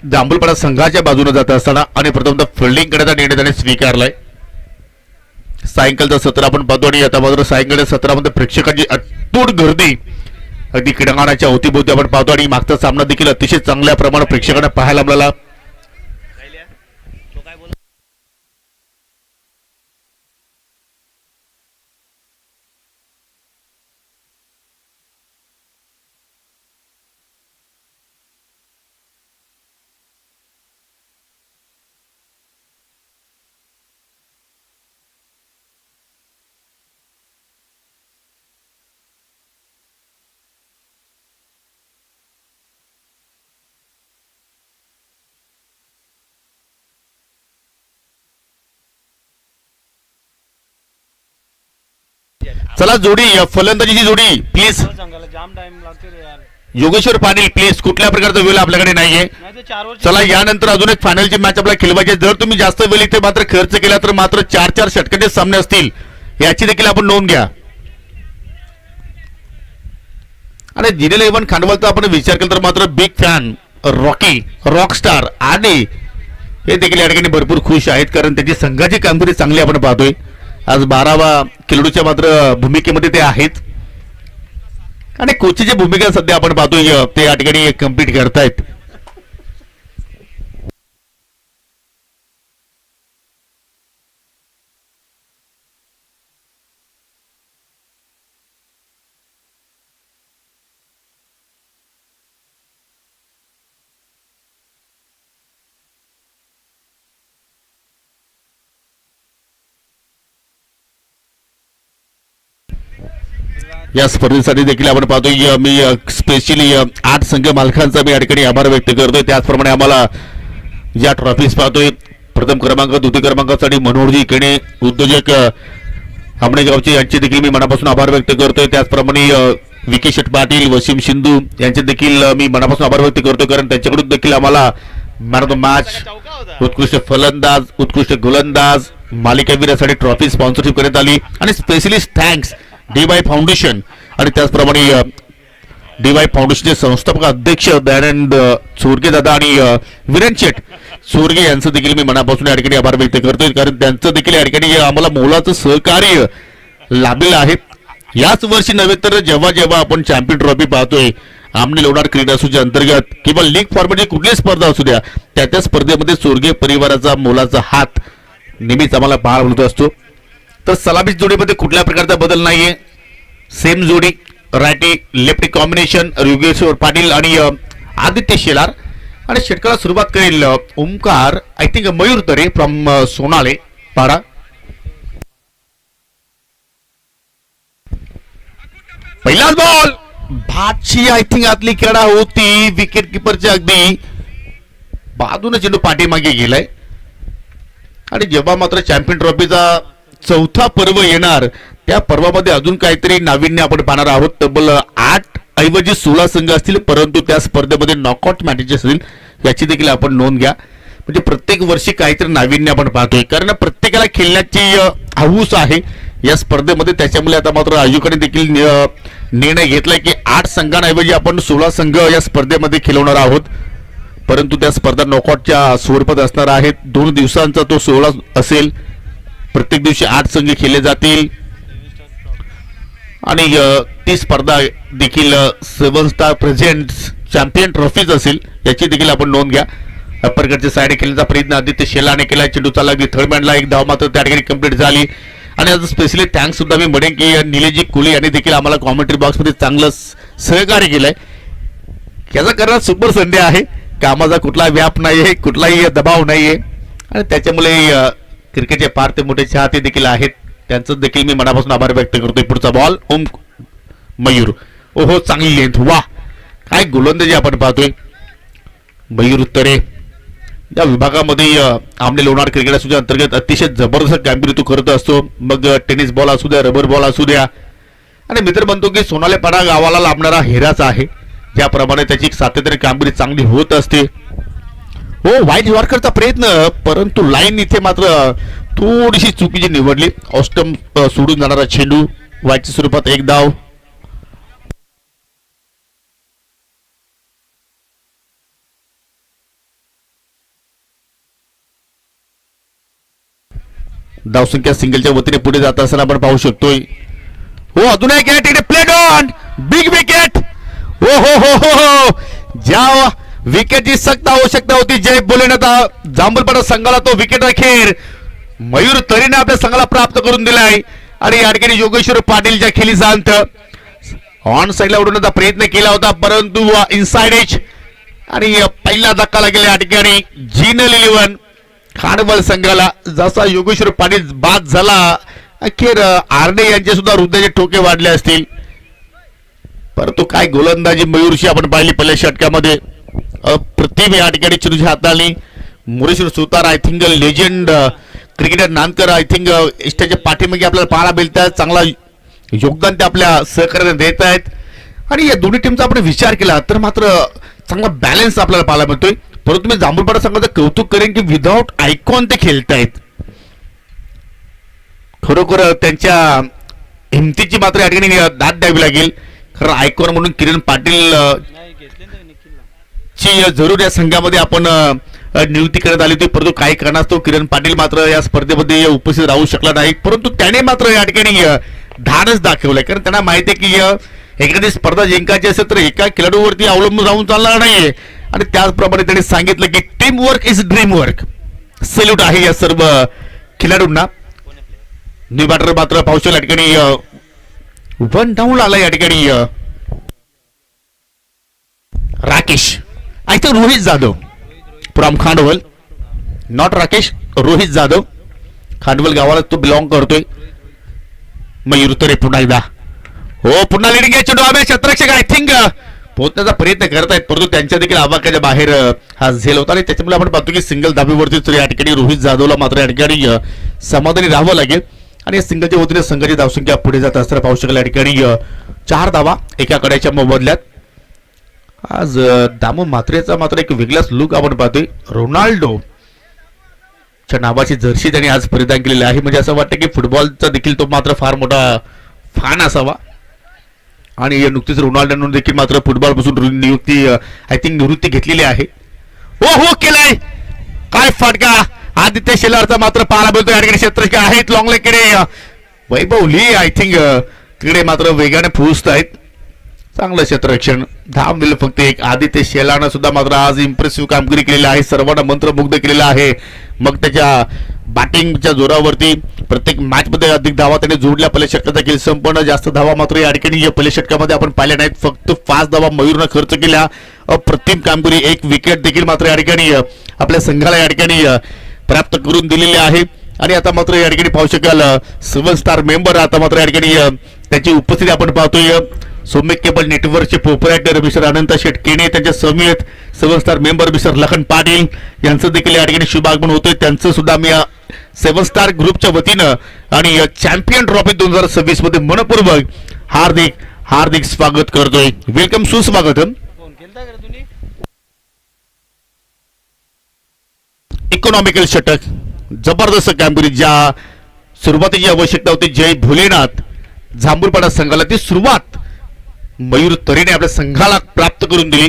जांभूलपाडा संघाच्या बाजूने जात असताना आणि प्रथमतः फिल्डिंग करण्याचा निर्णय त्याने स्वीकारलाय. सायंकाळचं सत्र आपण पाहतो आणि आता मात्र सायंकाळच्या सत्रामध्ये प्रेक्षकांची अतूट गर्दी अगदी क्रीडांगणाच्या अवतीभोवती आपण पाहतो आणि मागचा सामना देखील अतिशय चांगल्या प्रमाणात प्रेक्षकांना पाहायला मिळाला. चला जोडी फलंदाजीची जोडी प्लीज. योगेश्वर पाटील प्लीज. कुठल्या प्रकारचा वेळ आपल्याकडे नाहीये. चला यानंतर अजून एक फायनलची मॅच आपल्याला खेळवायची. जर तुम्ही जास्त वेळ इथे मात्र खर्च केला तर मात्र 4-4 षटकांचे सामने असतील याची देखील आपण नोंद घ्या. आणि जिनेला इव्हन खांडवालचा आपण विचार केला तर मात्र बिग फॅन रॉकी रॉकस्टार आणि हे देखील या ठिकाणी भरपूर खुश आहेत कारण त्याची संघाची कामगिरी चांगली आपण पाहतोय. आज 12वा खेळाडूच्या मात्र भूमिकेमध्ये ते आहेत आणि कोचची भूमिका सध्या आपण पाहतोय ते या ठिकाणी कम्प्लीट करतायत. या स्पर्धेसाठी देखील आपण पाहतोय मी स्पेशली 8 संघ मालकांचा मी या ठिकाणी आभार व्यक्त करतोय. त्याचप्रमाणे आम्हाला या ट्रॉफीज पाहतोय प्रथम क्रमांक द्वितीय क्रमांकासाठी मनोहरजी केणे उद्योजक आंबेगावचे यांचे देखील मी मनापासून आभार व्यक्त करतोय. त्याचप्रमाणे विके शेट पाटील वसीम सिंधू यांचे देखील मी मनापासून आभार व्यक्त करतोय कारण त्यांच्याकडून देखील आम्हाला मॅन ऑफ द मॅच उत्कृष्ट फलंदाज उत्कृष्ट गोलंदाज मालिकावीर यासाठी ट्रॉफी स्पॉन्सरशिप करण्यात आली. आणि स्पेशली थँक्स DY फाउंडेशन आणि त्याचप्रमाणे DY फाउंडेशनचे संस्थापक अध्यक्ष दयानंद चोरगे दादा आणि विरेन शेट चोरगे यांचं देखील मी मनापासून या ठिकाणी आभार व्यक्त करतोय कारण त्यांचं देखील या ठिकाणी आम्हाला मोलाचं सहकार्य लाभलेलं आहे. याच वर्षी नव्हे तर जेव्हा जेव्हा आपण चॅम्पियन ट्रॉफी पाहतोय आमने लोणार क्रीडा असुच्या अंतर्गत किंवा लीग फॉर्मॅटची कुठलीही स्पर्धा असू द्या त्या स्पर्धेमध्ये चोरगे परिवाराचा मोलाचा हात नेहमीच आम्हाला पाहायला मिळत असतो. तर सलामी जोडीमध्ये कुठल्या प्रकारचा बदल नाहीये. सेम जोडी righty lefty combination Yogeshwar Patil आणि आदित्य शेलार आणि षटकाला सुरुवात करेल Omkar I think Mayur Tare from Sonale पाडा. पहिलाच बॉल भातची आय थिंक आतली खेळा होती विकेट किपरच्या अगदी बाजूने चेंडू पाठीमागे गेलाय. आणि जेव्हा मात्र चॅम्पियन ट्रॉफीचा चौथा पर्व येणार त्या पर्वामध्ये अजून काहीतरी नाविन्य आपण पाहणार आहोत. तब्बल 8 ऐवजी 16 संघ असतील परंतु त्या स्पर्धेमध्ये नॉकआउट मॅचेस असतील याची देखील आपण नोंद घ्या. म्हणजे प्रत्येक वर्षी काहीतरी नाविन्य आपण पाहतोय कारण प्रत्येकाला खेळण्याची हौस आहे या स्पर्धेमध्ये. त्याच्यामुळे आता मात्र आयोगाने देखील निर्णय घेतलाय की 8 संघांऐवजी आपण 16 संघ या स्पर्धेमध्ये खेळवणार आहोत. परंतु त्या स्पर्धा नॉकआउटच्या स्वरूपात असणार आहेत. 2 दिवसांचा तो 16 असेल. प्रत्येक दिवशी 8 संघ खेळले जातील आणि ती स्पर्धा देखील 7 स्टार प्रेझेंट्स चॅम्पियन ट्रॉफीज असेल याची देखील आपण नोंद घ्या. अपरकडच्या साईडने खेळण्याचा प्रयत्न आदित्य शेलाने केला. चेंडू चालला की थर्ड मॅनला एक धाव मात्र त्या ठिकाणी कंप्लीट झाली. आणि आज स्पेशली थँक्स सुद्धा मी म्हणेन की निलेजी कुले यांनी देखील आम्हाला कॉमेंट्री बॉक्समध्ये चांगलं सहकार्य केलंय. याचा कारण सुपर संडे आहे. कामाचा कुठला व्याप नाहीये कुठलाही दबाव नाहीये आणि त्याच्यामुळे क्रिकेटचे फार ते मोठे चाहते देखील आहेत. त्यांचं देखील मी मनापासून आभार व्यक्त करतोय. पुढचा बॉल ओम मयूर ओहो चांगली लेंथ वा काय गोलंदाजी आपण पाहतोय. मयूर तरे या विभागामध्ये आमने लोणार क्रिकेट असुच्या अंतर्गत अतिशय जबरदस्त कामगिरी तो करत असतो. मग टेनिस बॉल असू द्या रबर बॉल असू द्या. आणि मित्र म्हणतो की सोनालेपाडा गावाला लाभणारा हेराच आहे. ज्याप्रमाणे त्याची सातत्याने कामगिरी चांगली होत असते. हो वाईट यॉर्करचा प्रयत्न परंतु लाईन इथे मात्र थोडीशी चुकीची निवडली. ऑस्टम सोडून जाणारा चेंडू वाईटच्या स्वरूपात एक धाव. धावसंख्या सिंगलच्या वतीने पुढे जात असताना आपण पाहू शकतोय. हो अजून एक या ठिकाणी प्लेड ऑन बिग विकेट. हो हो हो हो हो ज्या विकेटची सक्त आवश्यकता होती जय बोलेनं जांभूलपाडा संघाला तो विकेट अखेर मयूर तरीने आपल्या संघाला प्राप्त करून दिलाय. आणि या ठिकाणी योगेश्वर पाटीलच्या खेळीचा अंत. ऑन साईडला उडवण्याचा प्रयत्न केला होता परंतु इनसाइड एज आणि पहिला धक्का लागेल या ठिकाणी जिनल 11 खानवल संघाला. जसा योगेश्वर पाटील बाद झाला अखेर आरडे यांचे सुद्धा हृदयाचे ठोके वाढले असतील. परंतु काय गोलंदाजी मयूरची आपण पाहिली पहिल्या षटकामध्ये. अप्रतिम या ठिकाणी चिरूची हाताळणी. Mureshwar Sutar I think legend cricketer Nankar I think इष्टाच्या पाठीमागे आपल्याला पाहायला मिळतात. चांगला योगदान ते आपल्या सहकार्याने देत आहेत. आणि या दोन्ही टीमचा आपण विचार केला तर मात्र चांगला बॅलन्स आपल्याला पाहायला मिळतोय. परंतु मी जांभूलपाडा संघाचं कौतुक करेन की विदाउट आयकॉन ते खेळतायत. खरोखर त्यांच्या हिमतीची मात्र या ठिकाणी दाद द्यावी लागेल. खरं आयकॉन म्हणून किरण पाटील ची जरूर या संघामध्ये आपण नियुक्ती करण्यात आली होती. परंतु काही कारणास्तव किरण पाटील मात्र या स्पर्धेमध्ये उपस्थित राहू शकला नाही. परंतु त्याने मात्र या ठिकाणी धाडस दाखवलंय. कारण त्यांना माहिती आहे की एखादी स्पर्धा जिंकायची असेल तर एका खेळाडूवरती अवलंबून राहून चालणार नाही. आणि त्याचप्रमाणे त्यांनी सांगितलं की team work is dream work. Salute आहे या सर्व खेळाडूंना. न्यू बॅटर मात्र पावसाळ या ठिकाणी 1 डाऊन आला या ठिकाणी Rakesh I think Rohit Jadhav from Khandwal not Rakesh Rohit Jadhav Khandwal गावाला तो बिलॉंग करतोय. मयूर तरे पुन्हा एकदा हो पुन्हा लिडिंग आहे चेंडू आम्ही क्षेत्ररक्षक आय थिंक पोहोचण्याचा प्रयत्न करत आहेत परंतु त्यांच्या देखील आवाक्याच्या बाहेर हा झेल होता. आणि त्याच्यामुळे आपण पाहतो की सिंगल धाबीवरती या ठिकाणी रोहित जाधवला मात्र या ठिकाणी समाधानी राहावं लागेल. आणि सिंगलच्या वतीने संघाची धावसंख्या पुढे जात असताना पाहू शकेल या ठिकाणी 4 धावा एका कड्याच्या मोबदल्यात. आज दामो मात्रेचा मात्र एक वेगळाच लुक आपण पाहतोय. रोनाल्डो च्या नावाची जर्सी त्यांनी आज परिधान केलेली आहे. म्हणजे असं वाटतं की फुटबॉलचा देखील तो मात्र फार मोठा फॅन असावा. आणि नुकतीच रोनाल्डोने देखील मात्र फुटबॉल पासून नियुक्ती आय थिंक निवृत्ती घेतलेली आहे. हो हो केलाय काय फटका आदित्य शेलारचा मात्र पाहायला मिळतो. या ठिकाणी क्षेत्ररक्षक आहेत लॉंग लेगकडे वैभव ली आय थिंक तिकडे मात्र वेगाने पोहोचत आहेत. चांगलं क्षेत्ररक्षण धाम दिलं फक्त एक. आदित्य शेलारनं सुद्धा मात्र आज इम्प्रेसिव्ह कामगिरी केलेली आहे. सर्वांना मंत्रमुग्ध केलेलं आहे. मग त्याच्या बॅटिंगच्या जोरावरती प्रत्येक मॅच मध्ये अधिक धावा त्याने जोडल्या. पहिल्या षटकाचा खेळ संपन्न जास्त धावा मात्र या ठिकाणी पहिल्या षटकामध्ये आपण पाहिल्या नाहीत. फक्त 5 धावा मयूरनं खर्च केल्या. अप्रतिम कामगिरी. एक विकेट देखील मात्र या ठिकाणी आपल्या संघाला या ठिकाणी प्राप्त करून दिलेली आहे. आणि आता मात्र या ठिकाणी पाहू शकाल 7 स्टार मेंबर आता मात्र या ठिकाणी त्याची उपस्थिती आपण पाहतोय. सौम्य केबल नेटवर्कचे प्रोपरायटर मिस्टर अनंत शेटकेने त्यांच्या समेत 7 star member mister Lakhan Patil यांचं देखील या ठिकाणी शुभागमन होतोय. त्यांचं सुद्धा मी 7 स्टार ग्रुपच्या वतीनं आणि चॅम्पियन ट्रॉफी 2026 मध्ये मनपूर्वक हार्दिक हार्दिक स्वागत करतोय. वेलकम सुस्वागतम. इकॉनॉमिकल षटक जबरदस्त कामगिरी. ज्या सुरुवातीची आवश्यकता होती जय भोलेनाथ जांभूलपाडा संघाला ती सुरुवात मयूर तरीने आपल्या संघाला प्राप्त करून दिली.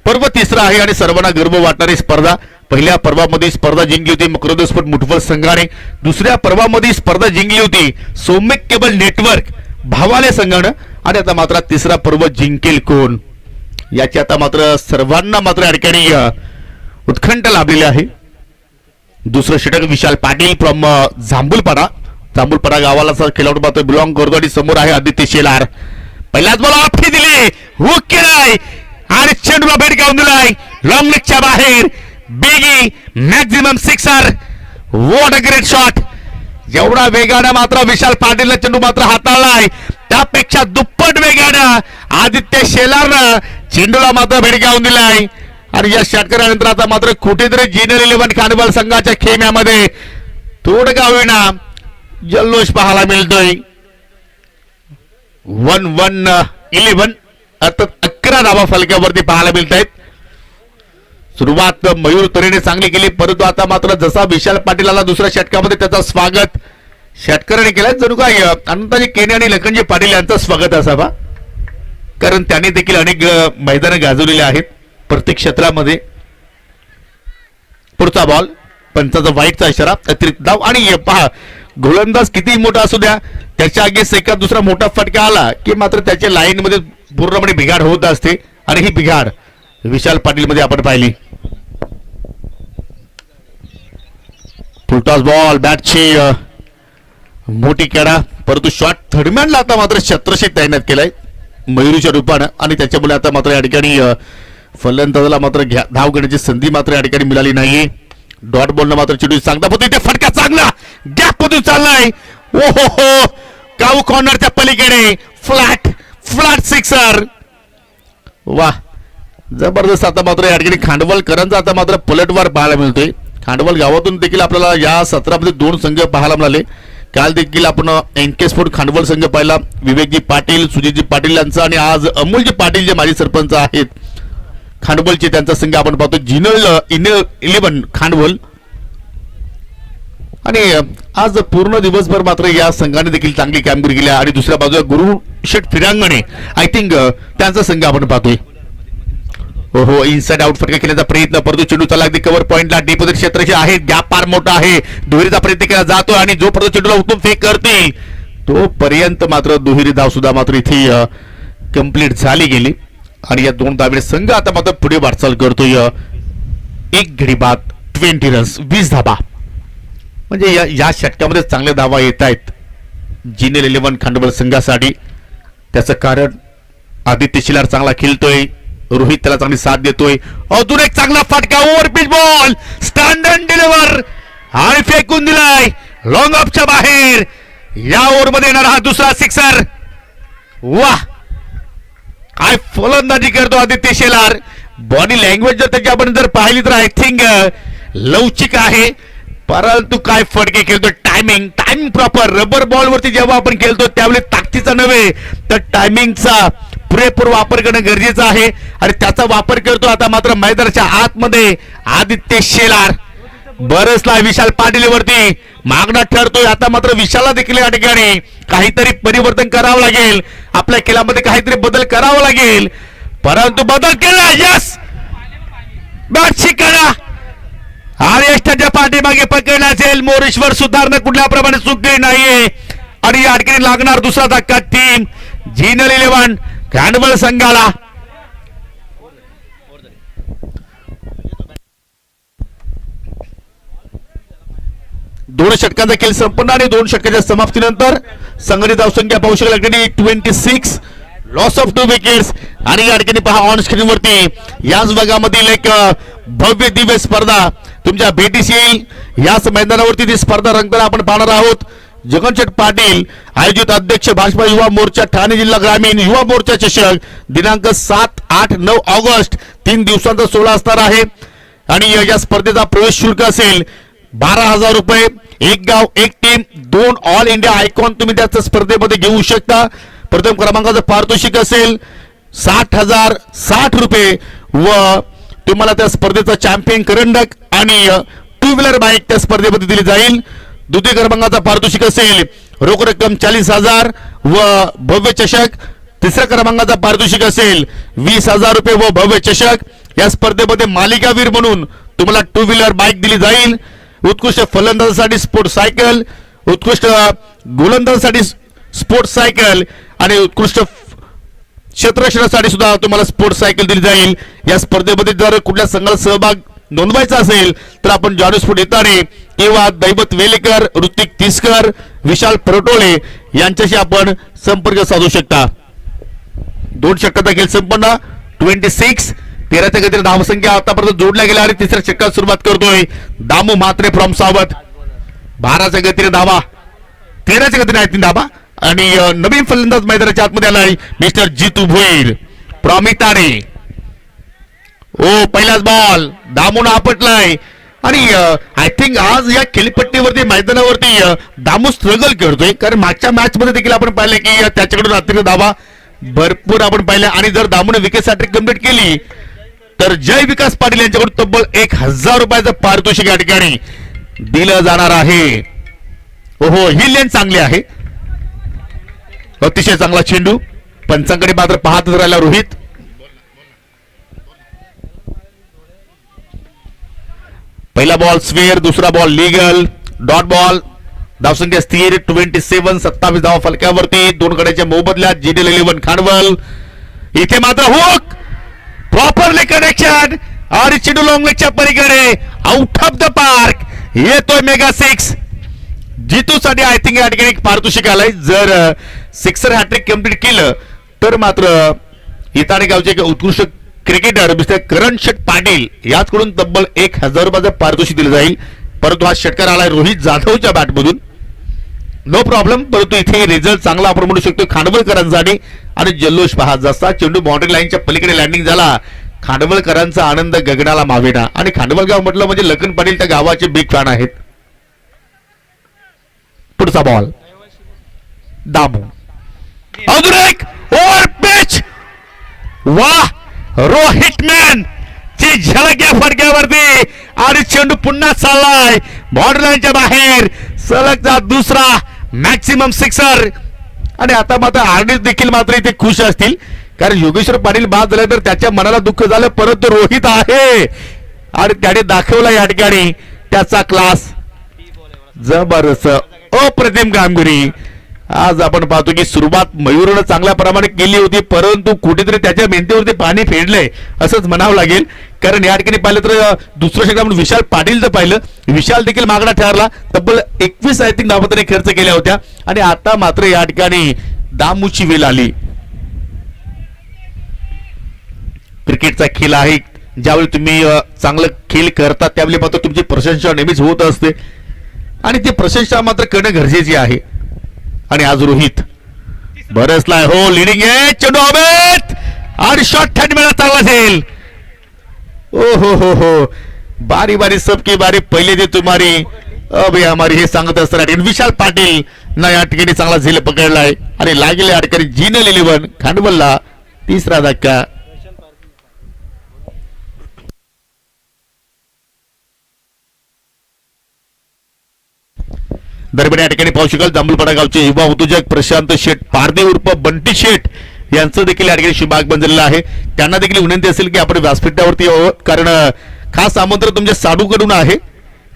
पर्व तिसरा आहे आणि सर्वांना गर्व वाटणारी स्पर्धा. पहिल्या पर्वामध्ये स्पर्धा जिंकली होती मकरंदस्फोट मुठवल संघाने. दुसऱ्या पर्वामध्ये स्पर्धा जिंकली होती सौम्य केबल नेटवर्क भावाले संघानं. आणि आता मात्र तिसरा पर्व जिंकेल कोण याची आता मात्र सर्वांना मात्र या ठिकाणी उत्कंठ लाभलेली आहे. दुसरं षटक विशाल पाटील फ्रॉम जांभूलपाडा गावाला खेळाडू मात्र बिलॉंग करतो. आणि समोर आहे आदित्य शेलार. पहिलाच बॉल आपली दिली हुक केलाय आणि चेंडूला भेट गावून दिलाय लॉंग लेगच्या बाहेर. बेगी maximum sixer. What a great shot. जेवढा वेगानं मात्र विशाल पाटीलने चेंडू मात्र हाताळलाय त्यापेक्षा दुप्पट वेगानं आदित्य शेलारनं चेंडूला मात्र भेट गावून दिलाय. आणि या षटकानंतर आता मात्र कुठेतरी जिनल 11 खांडवल संघाच्या खेम्यामध्ये थोडं का होईना जल्लोष पाहायला मिळतोय. 1-1-11 अर्थात 11 धावा फलक्यावरती पाहायला मिळत आहेत. सुरुवात मयूर तरेने चांगली केली परंतु आता मात्र जसा विशाल पाटील आला दुसऱ्या षटकामध्ये त्याचा स्वागत षटकाराने केलाय. जणू काय अनंताजी केने आणि लखनजी पाटील यांचं स्वागत असावा कारण त्यांनी देखील अनेक मैदानं गाजवलेली आहेत प्रत्येक क्षेत्रामध्ये. पुढचा बॉल पंचाचा वाईटचा इशारा, अतिरिक्त धाव. आणि पहा गोलंदाज किती मोठा असू द्या, त्याच्या आगे एका दुसरा मोठा फटका आला की मात्र त्याच्या लाईन मध्ये पूर्णपणे बिघाड होत असते. आणि ही बिघाड विशाल पाटील मध्ये आपण पाहिली. फुलटॉस बॉल, बॅटची मोठी केडा, परंतु शॉट थर्डमॅनला आता मात्र छत्रशी तैनात केलाय मयुरीच्या रूपानं. आणि त्याच्यामुळे आता मात्र या ठिकाणी फलंदाजाला मात्र धाव घेण्याची संधी मात्र या ठिकाणी मिळाली नाहीये. डॉट बॉलनं मात्र चेंडू चांगला होतो, इथे फटका चांगला गॅप मधून चाललाय. ओ हो काऊ कॉर्नरच्या पलीकडे फ्लॅट फ्लॅट सिक्सर. वा जबरदस्त. आता मात्र या ठिकाणी खांडवलकरांचा आता मात्र पलटवार पाहायला मिळतोय. खांडवल गावातून देखील आपल्याला या सत्रामध्ये 2 संघ पाहायला मिळाले. काल देखील आपण एनके स्पोर्ट खांडवल संघ पाहिला, विवेकजी पाटील, सुजितजी पाटील यांचा, आणि आज अमोलजी पाटील जे माजी सरपंच आहेत खांडवलचे, त्यांचा संघ आपण पाहतो जिनल 11 खांडवल. आणि आज पूर्ण दिवसभर मात्र या संघाने देखील चांगली कामगिरी केली. आणि दुसऱ्या बाजूला गुरुशेठ फिरांगणे आय थिंक त्यांचा संघ आपण पाहतोय. हो इनसाइड आउट फटका खेळण्याचा प्रयत्न, परंतु चेंडू चालला अगदी कव्हर पॉइंटला, डिपॉझिट क्षेत्राचे आहे, गॅप फार मोठा आहे, दुहेरीचा प्रयत्न केला जातोय. आणि जोपर्यंत चेंडूला उत्तम फेक करते तोपर्यंत मात्र दुहेरी धाव सुद्धा मात्र इथे कंप्लीट झाली गेली. आणि या 2 धावेने संघ आता मात्र पुढे वाटचाल करतोय. 1 गडी बाद 20 रन्स 20 धाबा. म्हणजे या षटकामध्ये चांगल्या धावा येत आहेत जिनेल 11 खांडवल संघासाठी. त्याचं कारण आदित्य शिलार चांगला खेळतोय, रोहित त्याला चांगली साथ देतोय. अजून एक चांगला फटका, over pitch ball, standard deliver आणि फेकून दिलाय लॉंग ऑफच्या बाहेर. या ओव्हरमध्ये येणारा हा दुसरा सिक्सर. वाह काय फलंदाजी करतो आदित्य शेलार. बॉडी लँग्वेज जर त्याची आपण जर पाहिली तर आय थिंक लवचिक आहे, परंतु काय फटके खेळतो. Timing proper. रबर बॉल वरती जेव्हा आपण खेळतो त्यावेळी ताकदीचा नव्हे तर टायमिंगचा पुरेपूर वापर करणं गरजेचं आहे. आणि त्याचा वापर करतो आता मात्र मैदानाच्या आतमध्ये आदित्य शेलार. बरसला विशाल पाटील वरती मागणं ठरतोय. आता मात्र विशालला देखील या ठिकाणी काहीतरी परिवर्तन करावं लागेल, आपल्या खेळामध्ये काहीतरी बदल करावा लागेल. परंतु बदल केला. यस बॅटची करा आणि यष्टाच्या पाठीमागे पकडला असेल. मोरेश्वर सुधारणा कुठल्या प्रमाणे चुकली नाहीये. आणि या ठिकाणी लागणार दुसरा धक्का टीम जिनल 11 खांडवल संघाला. दोन षटकांचा खेळ संपन्न आणि 2 षटकाच्या समाप्तीनंतर संघाची धावसंख्या पाहू शकला 26, लॉस ऑफ 2 विकेट्स. आणि या ठिकाणी पहा ऑन स्क्रीन वरती याच भागामधील एक भव्य दिव्य स्पर्धा तुमच्या भेटीस येईल. याच मैदानावरती ती स्पर्धा रंगताना आपण पाहणार आहोत. जगनशेठ पाटील आयोजित अध्यक्ष भाजपा युवा मोर्चा ठाणे जिल्हा ग्रामीण युवा मोर्चा चषक दिनांक 7, 8, 9 ऑगस्ट 3 दिवसांचा सोहळा असणार आहे. आणि या स्पर्धेचा प्रवेश शुल्क असेल 12,000 रुपये. 1 गाव 1 टीम 2 ऑल इंडिया आयकॉन तुम्ही त्या स्पर्धेमध्ये घेऊ शकता. प्रथम क्रमांकाचं पारितोषिक असेल 60,060 रुपये व तुम्हाला त्या स्पर्धेचा चॅम्पियन करंडक आणि 2 व्हीलर बाईक त्या स्पर्धेमध्ये दिली जाईल. द्वितीय क्रमांकाचा पारितोषिक असेल रोख रक्कम 40,000 व भव्य चषक. तिसऱ्या क्रमांकाचा पारितोषिक असेल 20,000 रुपये व भव्य चषक. या स्पर्धेमध्ये मालिकावीर म्हणून तुम्हाला 2 व्हीलर बाईक दिली जाईल. उत्कृष्ट फलंदाजासाठी स्पोर्ट्स सायकल, उत्कृष्ट गोलंदाजासाठी स्पोर्ट्स सायकल आणि उत्कृष्ट क्षेत्ररक्षणासाठी सुद्धा तुम्हाला स्पोर्ट्स सायकल दिली जाईल. या स्पर्धेमध्ये जर कुठल्या संघाला सहभाग नोंदवायचा असेल तर आपण जॉनस्फोर्ट येताने किंवा दैवत वेलेकर, ऋतिक तिसकर, विशाल परटोळे यांच्याशी आपण संपर्क साधू शकता. 2 षटकाचा खेळ संपन्न 26. 13च्या गतीने धावसंख्या आतापर्यंत जोडल्या गेल्या आणि तिसऱ्या षटकात सुरुवात करतोय दामू म्हात्रे फ्रॉम सावध. 12च्या गतीने धावा, 13च्या गतीने आहेत 3 धावा. आणि नवीन फलंदाज मैदानाच्या आतमध्ये आलाय मिस्टर जितू भोईर प्रॉमितारे. ओ पहिलाच बॉल दामून आपटलाय. आणि आय थिंक आज या खेळपट्टीवरती मैदानावरती दामू स्ट्रगल करतोय, कारण मागच्या मॅच मध्ये देखील आपण पाहिलं की त्याच्याकडून अतिरिक्त धावा भरपूर आपण पाहिल्या. आणि जर दामूने विकेट हॅट्रिक कंप्लीट केली तर जय विकास पाटील यांच्याकडून तब्बल 1,000 रुपयाचं पारितोषिक या ठिकाणी दिलं जाणार आहे. ओहो ही लेन चांगली आहे, अतिशय चांगला चेंडू. पंचांकडे मात्र पाहतच राहिला रोहित. पहिला बॉल स्वेअर, दुसरा बॉल लिगल, डॉट बॉल. धावसंख्या स्थिर 27, 27 धावा फलक्यावरती. दोन गड्याच्या मोबदल्यात जीडेल 11 खांडवल. इथे मात्र हुक प्रॉपरली कनेक्शन आणि चेंडू लॉंग लेगच्या पलीकडे आउट ऑफ द पार्क. येतोय मेगा 6 जितूसाठी. आय थिंक या ठिकाणी पारितोषिक आलंय. जर सिक्सर हॅट्रिक कंप्लीट केलं तर मात्र हिताणे गावचे एक उत्कृष्ट क्रिकेटर मिस्टर करण शेट पाटील याचकडून तब्बल 1000 रुपयाचं पारितोषिक दिलं जाईल. परंतु हा षटकार आलाय रोहित जाधवच्या बॅटमधून. No problem. परंतु इथे रिझल्ट चांगला आपण म्हणू शकतो खांडवलकरांसाठी. आणि जल्लोष पहा जसा चेंडू बाउंड्री लाईनच्या पलीकडे लँडिंग झाला खांडवलकरांचा आनंद गगनाला मावेना. आणि खांडवल गाव म्हटलं म्हणजे लखन पाटील त्या गावाचे बिग फॅन आहेत. पुढचा बॉल दाबू अजून एक ओव्हर पिच. वाह रोहित मॅन ची झलक या फडक्यावरती आणि चेंडू पुन्हा चाललाय बॉर्डर लाईनच्या बाहेर. सलगचा दुसरा मॅक्सिमम सिक्सर. आणि आता मात्र आर्डिस देखील मात्र इथे खुश असतील कारण योगेश्वर पाटील बाद झाले तर त्याच्या मनाला दुःख झालं. परंतु रोहित आहे आणि त्याने दाखवला या ठिकाणी त्याचा क्लास. जबरदस्त अप्रतिम कामगिरी. आज आपण पाहतो की सुरुवात मयूरनं चांगल्या प्रमाणे केली होती परंतु कुठेतरी त्याच्या मेंदीवरती पाणी फेडलंय असंच म्हणावं लागेल. कारण या ठिकाणी पाहिलं तर दुसरं षटक आपण विशाल पाटीलचं पाहिलं. विशाल देखील मागणा ठरला. तब्बल 21 आय थिंक धावा त्याने खर्च केल्या होत्या. आणि आता मात्र या ठिकाणी दामूची वेळ आली. क्रिकेटचा खेळ आहे. ज्यावेळी तुम्ही चांगलं खेळ करता त्यावेळी मात्र तुमची प्रशंसा नेहमीच होत असते आणि ती प्रशंसा मात्र करणं गरजेची आहे. आणि आज रोहित बरसलाय हो लिडिंग आहे. चेंडू अमित आणि शॉट थर्ड मेळा चांगला असेल. ओ हो हो बारी बारी सबकी बारी पहिले दे तुम्हारी अभि हमारी हे सांगत असताना विशाल पाटील ना या ठिकाणी चांगला झेल पकडलाय आणि लागले या ठिकाणी जीनेल 11 खांडवलला तिसरा धक्का. दरम्यान या ठिकाणी पाहू शकाल जांभूलपाडा गावचे युवा उद्योजक प्रशांत शेठ पारदे उर्फ बंटी शेठ यांचं देखील या ठिकाणी शुभागमन झालेलं आहे. त्यांना देखील विनंती असेल की आपण व्यासपीठावरती यावं कारण खास आमंत्रण तुमच्या साडूकडून आहे.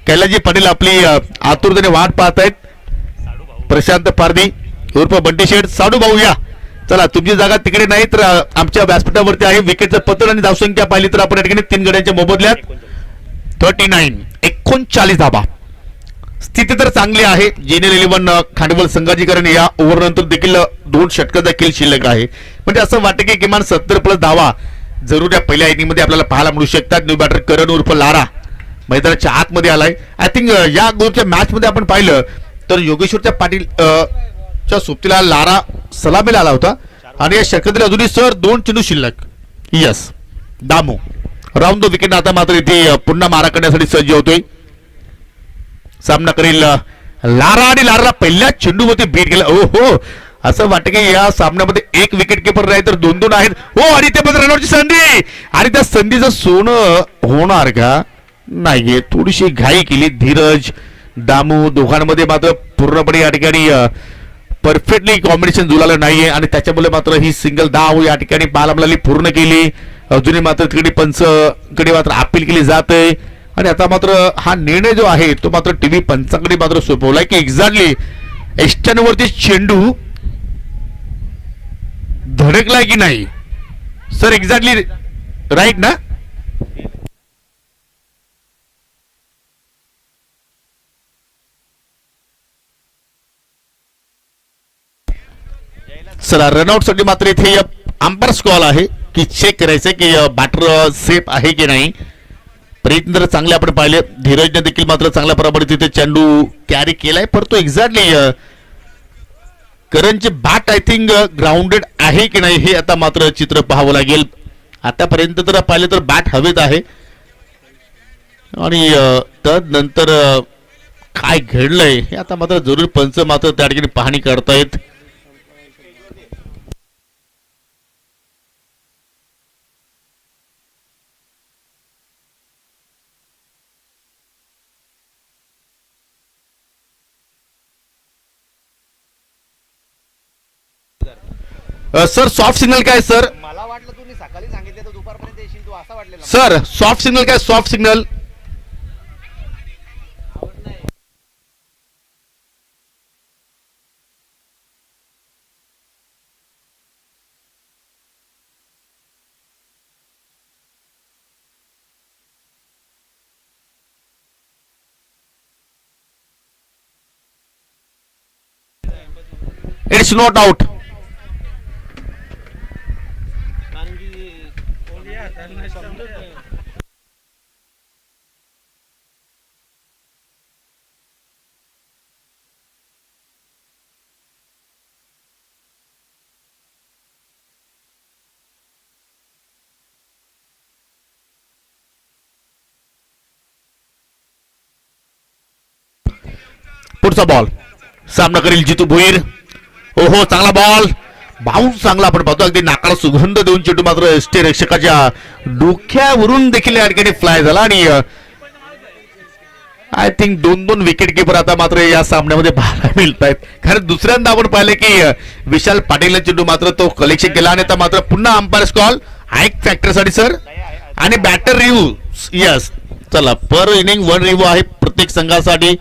कैलाजी पाटील आपली आतुरतेने वाट पाहत आहेत. प्रशांत पारदी उर्फ बंटी शेठ साडू भाऊ या. चला तुमची जागा तिकडे नाही तर आमच्या व्यासपीठावरती आहे. विकेटचं पतन आणि धावसंख्या पाहिली तर आपण या ठिकाणी 3 गड्यांच्या मोबदल्यात 39 धाबा. स्थिती तर चांगली आहे. जेनेल 11 खांडवल संघाची कारण या ओव्हर नंतर देखील 2 षटकाचा खेळ शिल्लक आहे. म्हणजे असं वाटतं की किमान 70+ धावा जरूर या पहिल्या इनिंग मध्ये आपल्याला पाहायला मिळू शकतात. न्यू बॅटर करण उर्फ लारा मैदानाच्या आतमध्ये आलाय. आय थिंक या ग्रुपच्या मॅच मध्ये आपण पाहिलं तर योगेश्वरच्या पाटील च्या सोबतीला लारा सलामीला आला होता आणि या षटकातील अजूनही सर 2 चेंडू शिल्लक. Yes Damu round the wicket. आता मात्र इथे पुन्हा मारा करण्यासाठी सज्ज होतोय. सामना करेल लारा आणि लाराला पहिल्या चेंडूमध्ये बीट केला. ओ हो असं वाटतं की या सामन्यामध्ये एक विकेट किपर नाही तर 2-2 आहेत. हो आणि ते पण रनआउटची संधी आणि त्या संधीचं सोनं होणार का नाहीये. थोडीशी घाई केली धीरज दामू दोघांमध्ये मात्र पूर्णपणे या ठिकाणी परफेक्टली कॉम्बिनेशन जुळालं नाहीये आणि त्याच्यामुळे मात्र ही सिंगल धाव या ठिकाणी पाहायला मिळाली पूर्ण केली. अजूनही मात्र तिकडे पंचकडे मात्र अपील केली जाते आणि आता मात्र हा निर्णय जो आहे तो मात्र टीव्ही पंचाकडे मात्र सोपवलाय की एक्झॅक्टली एस्टनवरती चेंडू धडकलाय की नाही. सर एक्झॅक्टली राईट ना. चला रनआउट साठी मात्र इथे अंपायर्स कॉल आहे की चेक करायचं की बॅटर सेफ आहे की नाही. प्रयत्न तर चांगले आपण पाहिले. धीरजने देखील मात्र चांगल्या प्रमाणे तिथे चेंडू कॅरी केलाय परंतु एक्झॅक्टली करणची बॅट आय थिंक ग्राउंडेड आहे की नाही हे आता मात्र चित्र पाहावं लागेल. आतापर्यंत तर पाहिलं तर बॅट हवेत आहे आणि तदनंतर काय घडलंय हे आता मात्र जरूर पंच मात्र त्या ठिकाणी पाहणी करतायत. सर सॉफ्ट सिग्नल काय सर. मला वाटलं तुम्ही सकाळी सांगितलं तर दुपारपर्यंत येशील तू असं वाटलेलं. सर सॉफ्ट सिग्नल काय soft signal it's not out. पुढचा बॉल सामना करील जितू भोईर. ओहो चांगला बॉल, बाउन्स चांगला आपण पाहतो, अगदी नाकाला सुगंध देऊन चेंडू मात्र एसटी रक्षकाच्या डोक्यावरून देखील या ठिकाणी फ्लाय झाला. आणि आय थिंक दोन दोन विकेट किपर आता मात्र या सामन्यामध्ये पाहायला मिळत आहेत. कारण दुसऱ्यांदा आपण पाहिलं की विशाल पाटील चेंडू मात्र तो कलेक्शन केला आणि आता मात्र पुन्हा अंपायर कॉल हाईक फॅक्टरसाठी सर आणि बॅटर रिव्ह्यू. यस चला, पर इनिंग 1 रिव्ह्यू आहे प्रत्येक संघासाठी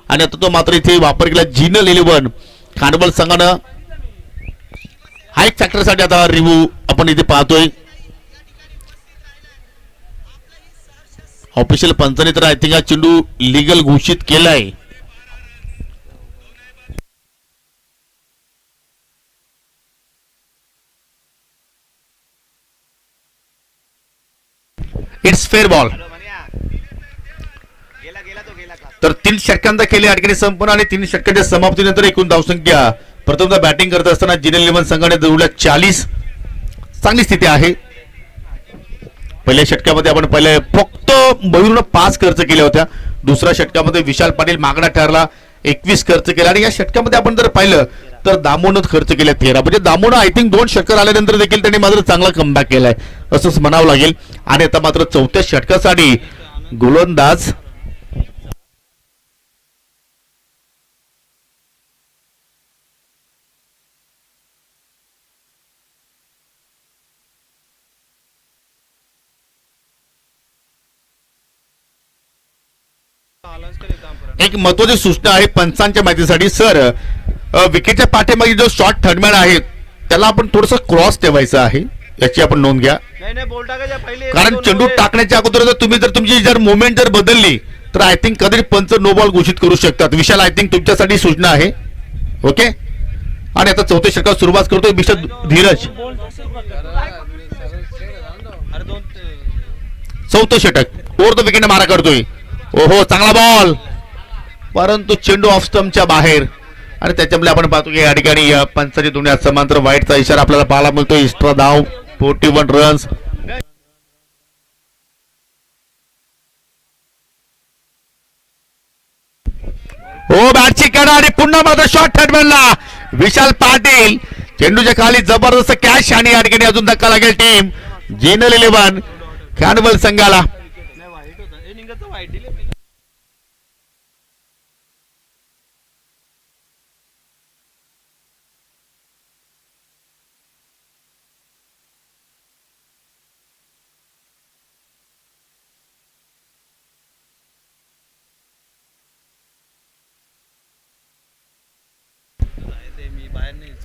आणि आता तो मात्र इथे वापर केला जिनल 11 खानबल संघानं. हाईक फॅक्टरसाठी आता रिव्ह्यू आपण इथे पाहतोय. ऑफिशियल पंचाने तर आय थिंक हा चेंडू लिगल घोषित केलाय. It's fair ball. तर 3 षटकांचा केले या ठिकाणी संपन्न आणि 3 षटकांच्या समाप्तीनंतर एकूण धावसंख्या प्रथमतः बॅटिंग करत असताना जिनल 11 संघाने जवळ 40. चांगली स्थिती आहे. पहिल्या षटकामध्ये आपण पाहिलं फक्त मयूरनं 5 खर्च केल्या होत्या. दुसऱ्या षटकामध्ये विशाल पाटील मागणा ठरला 21 खर्च केला आणि या षटकामध्ये आपण जर पाहिलं तर दामोनं खर्च केल्या 13. म्हणजे दामोनं आय थिंक 2 षटकार आल्यानंतर देखील त्यांनी मात्र चांगला कमबॅक केलाय असंच म्हणावं लागेल. आणि आता मात्र 4थ्या षटकासाठी गोलंदाज एक महत्वाची सूचना आहे पंचांच्या माहितीसाठी सर. विकेटच्या पाठीमागे जो शॉर्ट थर्डमॅन आहे त्याला आपण थोडस क्रॉस ठेवायचं आहे, याची आपण नोंद घ्या. कारण चेंडू टाकण्याच्या अगोदर जर तुम्ही तुमची जर मुवमेंट जर बदलली तर आय थिंक कदाचित पंच नो बॉल घोषित करू शकतात. विशाल आय थिंक तुमच्यासाठी सूचना आहे. ओके. आणि आता 4थ्या षटकात सुरुवात करतोय मिस्टर धीरज. 4थं षटक ओव्हर द विकेट मारा करतोय. ओहो चांगला बॉल, परंतु चेंडू ऑफ स्टंपच्या बाहेर. आणि त्याच्यामुळे आपण पाहतो की या ठिकाणी पंचाची दुनियात समांतर वाईटचा इशारा आपल्याला पाहायला मिळतो. एक्स्ट्रा धाव 41 रन्स. हो बॅटची कडा आणि पुन्हा मात्र शॉर्ट थर्डमॅनला विशाल पाटील. चेंडूच्या खाली जबरदस्त कॅश आणि या ठिकाणी अजून धक्का लागेल टीम जिनल 11 खानबल संघाला.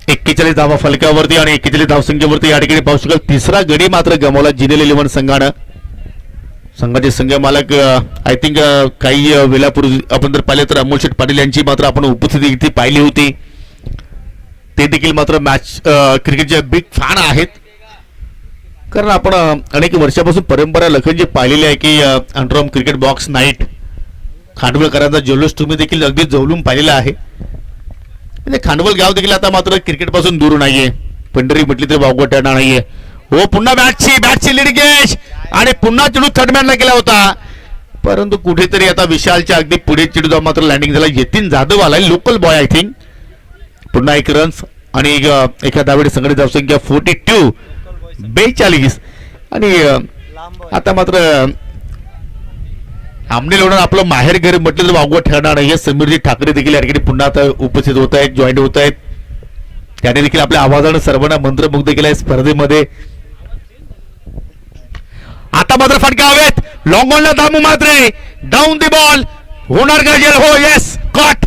एक्केचाळीस धावा फलकावरती आणि 41 धावसंख्येवरती या ठिकाणी पाहू शकाल. तिसरा गडी मात्र गमावला जिनल 11 संघानं. संघाचे संघ मालक आय थिंक काही वेळापूर्वी आपण जर पाहिले तर अमोल शेठ पाटील यांची मात्र आपण उपस्थिती इथे पाहिली होती. ते देखील मात्र मॅच क्रिकेटचे बिग फॅन आहेत. कारण आपण अनेक वर्षापासून परंपरा लखनजी पाहिलेली आहे की अंडरआर्म क्रिकेट बॉक्स नाईट खांडवळकरांचा जल्लोष तुम्ही देखील अगदी जवळून पाहिलेला आहे. म्हणजे खांडवल गाव देखील आता मात्र क्रिकेट पासून दूर नाहीये. पंढरी म्हटली तरी वावगं ठरणार नाहीये. हो पुन्हा बॅटची लिडगेश आणि पुन्हा चेंडू थर्डमॅनला गेला होता, परंतु कुठेतरी आता विशालच्या अगदी पुढे चेंडू जाऊन मात्र लँडिंग झाला. यतीन जाधव आलाय लोकल बॉय आय थिंक. पुन्हा 1 रन्स आणि एका धावेची संघटित धावसंख्या 42. आणि आता मात्र आमने लोणार आपलं माहेर घर म्हटलं तर वावगं ठरणार नाही. समीरजी ठाकरे देखील या ठिकाणी पुन्हा आता उपस्थित होत आहेत, जॉईन होत आहेत. त्याने देखील आपल्या आवाजानं सर्वांना मंत्रमुग्ध केलं स्पर्धेमध्ये. आता मात्र फटका हवेत. लॉंग ऑनला Damu Matre down the ball होणार गरजेल. हो येस कॉट.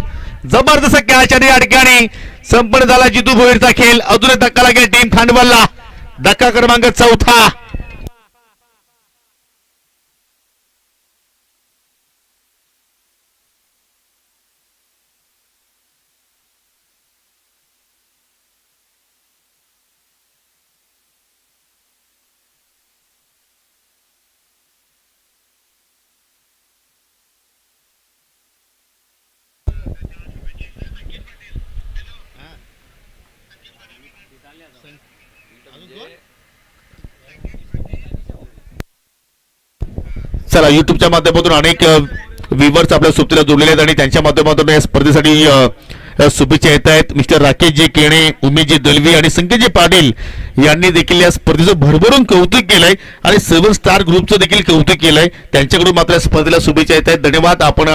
जबरदस्त कॅच आणि या ठिकाणी संपन्न झाला जितू भोईरचा खेळ. अजून एक धक्का लागेल टीम खांडवलला. धक्का क्रमांक 4. चला युट्यूबच्या माध्यमातून अनेक व्ह्यूअर्स आपल्या सोबतीला जोडलेले आहेत आणि त्यांच्या माध्यमातून या स्पर्धेसाठी शुभेच्छा येत आहेत. मिस्टर राकेशजी केणे, उमेशजी दलवी आणि संकेतजी पाटील यांनी देखील या स्पर्धेचं भरभरून कौतुक केलंय आणि 7 स्टार ग्रुपचं देखील कौतुक केलंय. त्यांच्याकडून मात्र या स्पर्धेला शुभेच्छा येत आहेत. धन्यवाद. आपण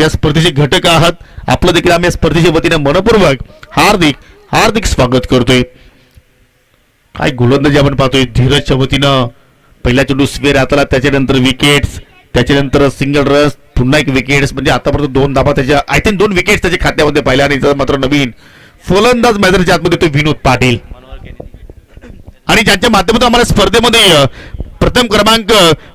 या स्पर्धेचे घटक आहात. आपलं देखील आम्ही या स्पर्धेच्या वतीने मनपूर्वक हार्दिक हार्दिक स्वागत करतोय. काय गोलंदाजी आपण पाहतोय धीरजच्या वतीनं. पहिला चेंडू स्क्वेअर हाताला, त्याच्यानंतर विकेट्स, त्याच्यानंतर सिंगल रन, पुन्हा एक विकेट्स. म्हणजे आतापर्यंत 2 धाबा त्याच्या, आय थिंक 2 विकेट्स त्याच्या खात्यामध्ये पाहिल्या. आणि मात्र नवीन फलंदाज मैदानाच्या आतमध्ये तो विनोद पाटील आणि ज्यांच्या माध्यमातून आम्हाला स्पर्धेमध्ये प्रथम क्रमांक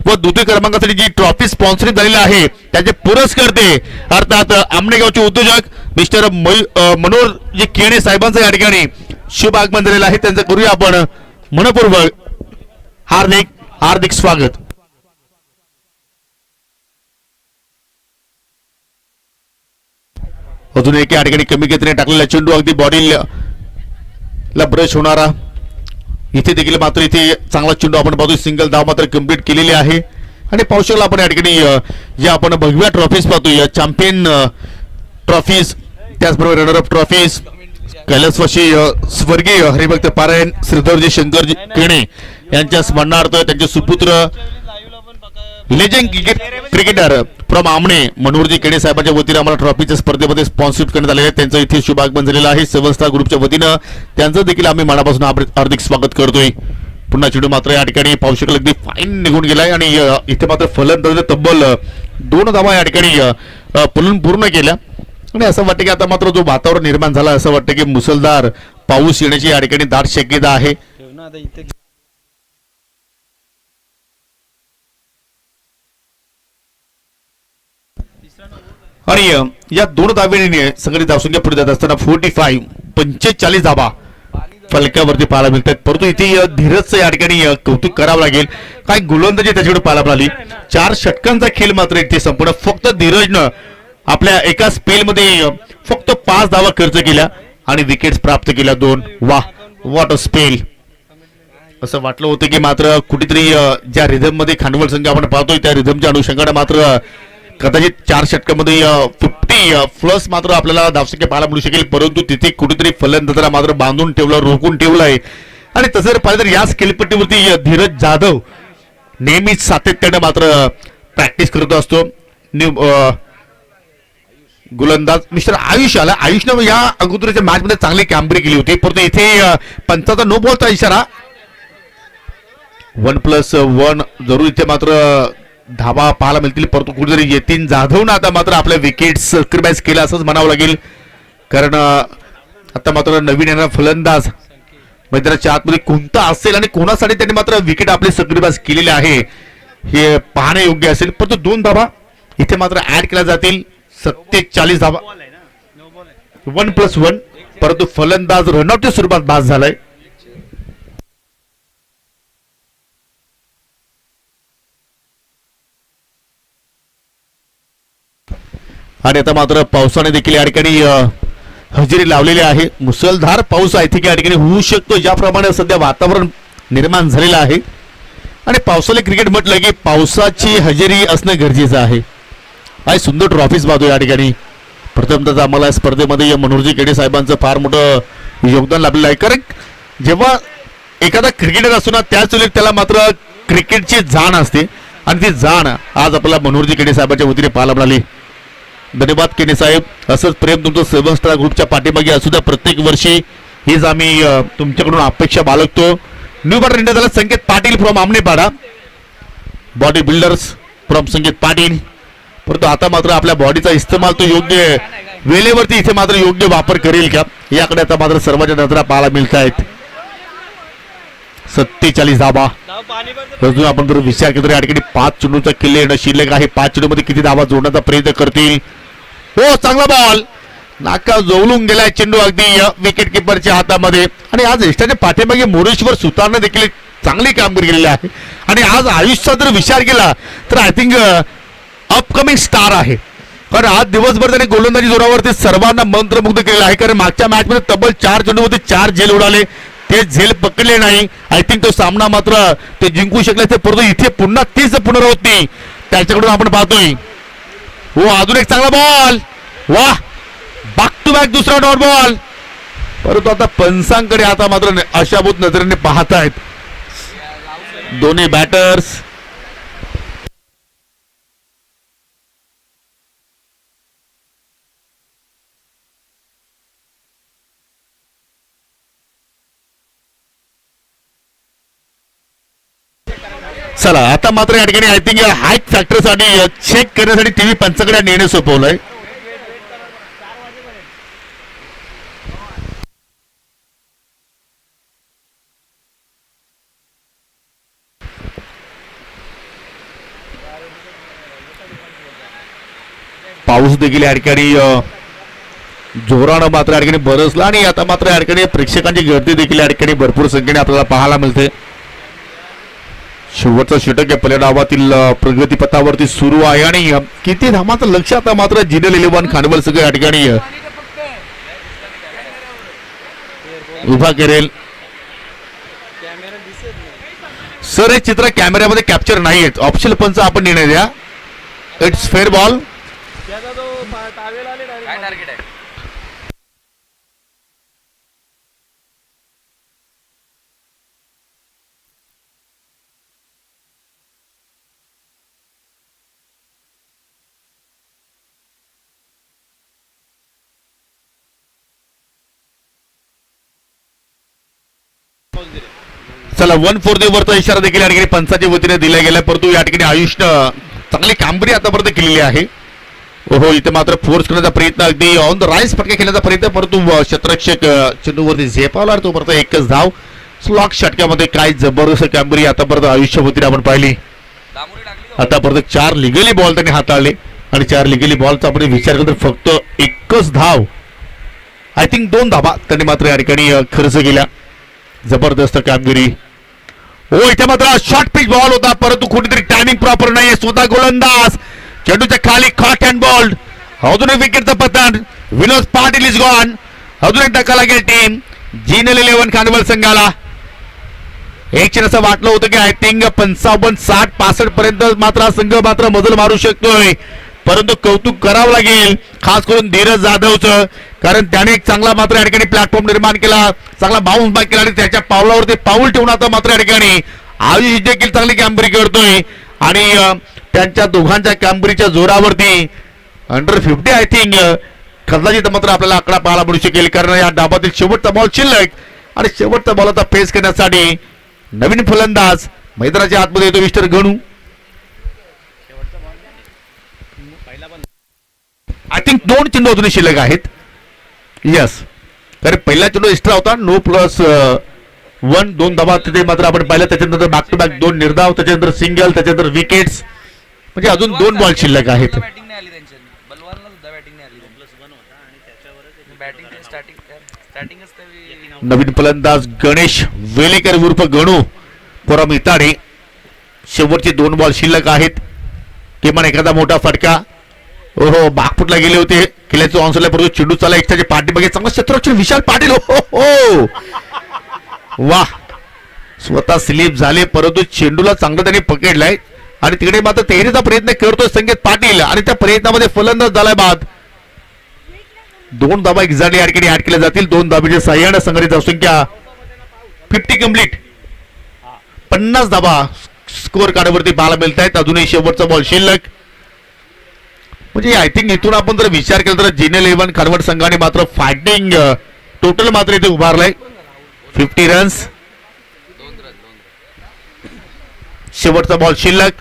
व द्वितीय क्रमांकासाठी जी ट्रॉफी स्पॉन्सरिंग झालेली आहे त्याचे पुरस्कर्ते अर्थात आमनेगावचे उद्योजक मिस्टर मनोहर जी केणे साहेबांचं या ठिकाणी शुभ आगमन झालेलं आहे. त्यांचं करूया आपण मनपूर्वक हार्दिक हार्दिक स्वागत. अजून एक या ठिकाणी कमी गतीने टाकलेला चेंडू, अगदी बॉडीला ब्रश होणारा. इथे देखील मात्र इथे चांगला चेंडू आपण पाहतोय. सिंगल धाव मात्र कंप्लीट केलेली आहे. आणि पाहू शकला आपण या ठिकाणी या आपण भगव्या ट्रॉफीज पाहतोय, चॅम्पियन ट्रॉफीज, त्याचबरोबर रनर अप ट्रॉफीज, कैलासवासी स्वर्गीय हरिभक्त पारायण श्रीधरजी शंकरजी केणे यांच्या स्मरणार्थ त्यांचे सुपुत्र लेजेंड क्रिकेटर फ्रॉम आमणे मनोहरजी केणे साहेबांच्या वतीने आम्हाला ट्रॉफीच्या स्पर्धेमध्ये स्पॉन्सर करण्यात आले आहे. त्यांचं इथे शुभागमन झालेलं आहे. 7 स्टार ग्रुपच्या वतीनं त्यांचं देखील आम्ही मनापासून हार्दिक स्वागत करतोय. पुन्हा चेंडू मात्र या ठिकाणी पाहू शकाल अगदी फाईन निघून गेलाय आणि इथे मात्र फलंदाज तब्बल 2 धावा या ठिकाणी पूर्ण केल्या. आणि असं वाटतं की आता मात्र जो वातावरण निर्माण झालं, असं वाटतं की मुसळधार पाऊस येण्याची या ठिकाणी दाट शक्यता आहे. आणि या 2 धावेने संघटित धावसंख्या पुढे जात असताना 45 धावा फलकावरती पाहायला मिळतात. परंतु इथे धीरजचं या ठिकाणी कौतुक करावं लागेल. काय गोलंदाजी त्याच्याकडे पाहायला मिळाली. 4 षटकांचा खेळ मात्र इथे संपूर्ण. फक्त धीरजनं आपल्या एका स्पेलमध्ये फक्त 5 धावा खर्च केल्या आणि विकेट्स प्राप्त केल्या 2. वाह, व्हॉट अ स्पेल. असं वाटलं होतं की मात्र कुठेतरी ज्या रिदम मध्ये खानवल संघ आपण पाहतोय त्या रिदमच्या अनुषंगाने मात्र कदाचित 4 षटकामध्ये 50 प्लस मात्र आपल्याला धावसंख्या पाहायला मिळू शकेल. परंतु तिथे कुठेतरी फलंदाजाला मात्र बांधून ठेवलं, रोखून ठेवलंय. आणि तसं जर पाहिलं तर या स्केलपट्टीवरती धीरज जाधव नेहमीच सातत्याने मात्र प्रॅक्टिस करत असतो. गोलंदाज मिस्टर आयुष आला. आयुषनं या अगोदरच्या मॅच मध्ये चांगली कामगिरी केली होती. परंतु इथे पंचाचा नो बॉलचा इशारा. 1+1 जरूर इथे मात्र धावा पाहायला मिळतील. परंतु कुठेतरी यतीन जाधवनं आता मात्र आपल्या विकेट सॅक्रिफाईस केला असंच म्हणावं लागेल. कारण आता मात्र नवीन येणारा फलंदाज मैदानाच्या आतमध्ये कोणता असेल आणि कोणासाठी त्यांनी मात्र विकेट आपले सॅक्रिफाईस केलेले आहे हे पाहणे योग्य असेल. परंतु 2 धावा इथे मात्र ऍड केल्या जातील. 47 धावा 1+1. परंतु फलंदाज रनआउटच्या स्वरूपात बाद झालाय. आणि आता मात्र पावसाने देखील या ठिकाणी हजेरी लावलेली आहे. मुसळधार पाऊस आय थिंक या ठिकाणी होऊ शकतो, ज्याप्रमाणे सध्या वातावरण निर्माण झालेलं आहे. आणि पावसाळी क्रिकेट म्हटलं की पावसाची हजेरी असणं गरजेचं आहे. काय सुंदर ट्रॉफीज पाहतो या ठिकाणी. प्रथमतः आम्हाला स्पर्धेमध्ये मनोहरजी केणे साहेबांचं फार मोठं योगदान लाभलेलं आहे. कारण जेव्हा एखादा क्रिकेटर असतो ना त्याच वेळी त्याला मात्र क्रिकेटची जाण असते आणि ती जाण आज आपल्याला मनोहरजी केणे साहेबांच्या वतीने पाहायला मिळाली. धन्यवाद केणे साहेब. असंच प्रेम तुमचं 7 स्टार ग्रुपच्या पाठीमागे असू द्या. प्रत्येक वर्षी हीच आम्ही तुमच्याकडून अपेक्षा बाळगतो. न्यू बॅटर इंडिया झाला Sanket Patil from Amnepada, bodybuilders from Sanket Patil. परंतु आता मात्र आपल्या बॉडीचा इस्तेमाल तो योग्य वेळेवरती इथे मात्र योग्य वापर करेल का याकडे आता मात्र सर्वांच्या नजरा पाहायला मिळत आहेत. 47 धावा. अजून आपण जर विचार केला तर या ठिकाणी 5 चेंडूचा किल्ले येणं शिल्लक आहे. 5 चेंडूमध्ये किती धावा जोडण्याचा प्रयत्न करतील. हो, चांगला बॉल नाका जोडून गेलाय चेंडू अगदी विकेट किपरच्या हातामध्ये. आणि आज यष्टाच्या पाठीमागे मोरेश्वर सुतारने देखील चांगली कामगिरी केलेली आहे. आणि आज आयुषचा जर विचार केला तर आय थिंक अपकमिंग स्टार आहे. कारण आज दिवसभर त्यांनी गोलंदाजी जोरावरती सर्वांना मंत्रमुग्ध केलेलं आहे. कारण मागच्या मॅच मध्ये तब्बल 4 चेंडूमध्ये 4 झेल उडाले. ते झेल पकडले नाही. आय थिंक तो सामना मात्र ते जिंकू शकले ते, परंतु इथे पुन्हा तीच पुनरावृत्ती त्याच्याकडून आपण पाहतोय. हो अजून एक चांगला बॉल, वा बॅक टू बॅक दुसरा डॉट बॉल. परंतु आता पंचांकडे आता मात्र आशाभूत नजरेने पाहतायत दोन्ही बॅटर्स. चला आता मात्र या ठिकाणी आय थिंक हाईट फॅक्टरसाठी चेक करण्यासाठी टीव्ही पंचाकडे नेणे सोपवलंय. पाऊस देखील या ठिकाणी जोरानं मात्र या ठिकाणी बरसला आणि आता मात्र या ठिकाणी प्रेक्षकांची गर्दी देखील या ठिकाणी भरपूर संख्येने आपल्याला पाहायला मिळते. शेवटचा षटक या पहिल्या डावातील प्रगतीपथावरती सुरू आहे आणि किती धामाचं लक्ष आता मात्र जिनेल 11 खानवल सगळं या ठिकाणी उभा करेल. सर हे चित्र कॅमेऱ्यामध्ये कॅप्चर नाही आहेत, ऑप्शनल पंच आपण निर्णय द्या. It's fair ball. चला 1 4 वरचा इशारा देखील या ठिकाणी पंचाच्या वतीने दिला गेला, परंतु या ठिकाणी आयुषनं चांगली कामगिरी आतापर्यंत केलेली आहे. ओहो इथे मात्र फोर्स करण्याचा प्रयत्न, अगदी ऑन द राईस फटका खेळण्याचा प्रयत्न, परंतु क्षेत्ररक्षक चेंडूवरती झेपावला. तो परत एकच धाव. स्लॉक षटकामध्ये काय जबरदस्त कामगिरी आतापर्यंत आयुष्य वतीने आपण पाहिली. आतापर्यंत 4 लिगली बॉल त्यांनी हाताळले आणि 4 लिगली बॉलचा आपण विचार करतो फक्त एकच धाव, आय थिंक 2 धावा त्यांनी मात्र या ठिकाणी खर्च केल्या. जबरदस्त कामगिरी. हो इथे मात्र शॉर्ट पिच बॉल होता, परंतु कुठेतरी टायमिंग प्रॉपर नाहीये. स्वतः गोलंदाज चेंडूच्या खाली कॉक अँड बॉल्ड. अजून एक विकेटचं पतन. Vinod Patil is gone. अजून एक धक्का लागेल टीम जिनेल 11 खानवल संघाला. एक क्षण असं वाटलं होतं की आय थिंक 55 60 65 पर्यंत मात्र संघ मात्र मजल मारू शकतोय, परंतु कौतुक करावं लागेल खास करून धीरज जाधवचं, कारण त्याने एक चांगला मात्र या ठिकाणी प्लॅटफॉर्म निर्माण केला, चांगला बाउन्स बॅक केला आणि त्याच्या पावलावरती पाऊल ठेवून आता मात्र या ठिकाणी आयुष देखील चांगली कामगिरी करतोय आणि त्यांच्या दोघांच्या कामगिरीच्या जोरावरती अंडर 50 आय थिंक कदाचित मात्र आपल्याला आकडा पाहायला मिळू शकेल, कारण या डाबातील शेवटचा बॉल शिल्लक आणि शेवटचा बॉल आता फेस करण्यासाठी नवीन फलंदाज मैदानाच्या आतमध्ये येतो मिस्टर गणू. आय थिंक 2 चेंडू अजून शिल्लक आहेत. यस कारण पहिला चेंडू एक्स्ट्रा होता, नो प्लस 1 2 धावा तिथे मात्र आपण पाहिलं. त्याच्यानंतर बॅक टू बॅक 2 निर्धाव, त्याच्यानंतर सिंगल, त्याच्यानंतर विकेट्स, म्हणजे अजून 2 बॉल शिल्लक आहेत. नवीन फलंदाज गणेश वेलेकर उर्फ गणू पुरम इताडे. शेवटचे 2 बॉल शिल्लक आहेत, किमान एखादा मोठा फटका. ओहो बागफुटला गेले होते किल्ल्याचं ऑन्सरला, परंतु चेंडू चाला एकट्याच्या पाठीमागे चांगला क्षेत्ररक्षण विशाल पाटील. हो वा स्वतः स्लिप झाले, परंतु चेंडूला चांगलं त्यांनी पकडलाय आणि तिकडे मात्र तेहरीचा प्रयत्न करतोय संकेत पाटील आणि त्या प्रयत्नामध्ये फलंदाज झालाय बाद. 2 धावा एक्झॅक्टली या ठिकाणी ऍड केल्या जातील. 2 धाबेच्या सहाय्याने संघाची संख्या 50 कंप्लीट. 50 धावा स्कोर कार्डवरती पाहायला मिळत आहेत. अजूनही शेवटचा बॉल शिल्लक, म्हणजे आय थिंक इथून आपण जर विचार केला तर जिनेल 11 खानवल संघाने मात्र फायटिंग टोटल मात्र इथे उभारलाय. 50 रन्स. शेवटचा बॉल शिल्लक.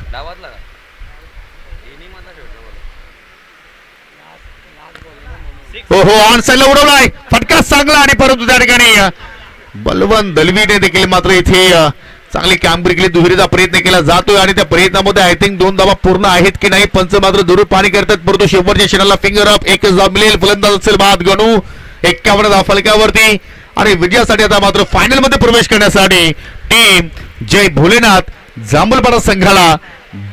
हो ऑन साइडला उडवलाय फटका चांगला आणि परंतु त्या ठिकाणी बलवंत दलवीने देखील मात्र इथे चांगली कामगिरी केली. दुहेरीचा प्रयत्न केला जातोय आणि त्या प्रयत्नामध्ये आय थिंक 2 धावा पूर्ण आहेत की नाही पंच मात्र दुरून पाणी करतात, परंतु शेवटच्या क्षणाला फिंगर अप. एकच धाव मिळेल. फलंदाज असेल बाद गणू. 51 धाव फलकावरती आणि विजयासाठी आता मात्र फायनल मध्ये प्रवेश करण्यासाठी टीम जय भोलेनाथ जांभूलपाडा संघाला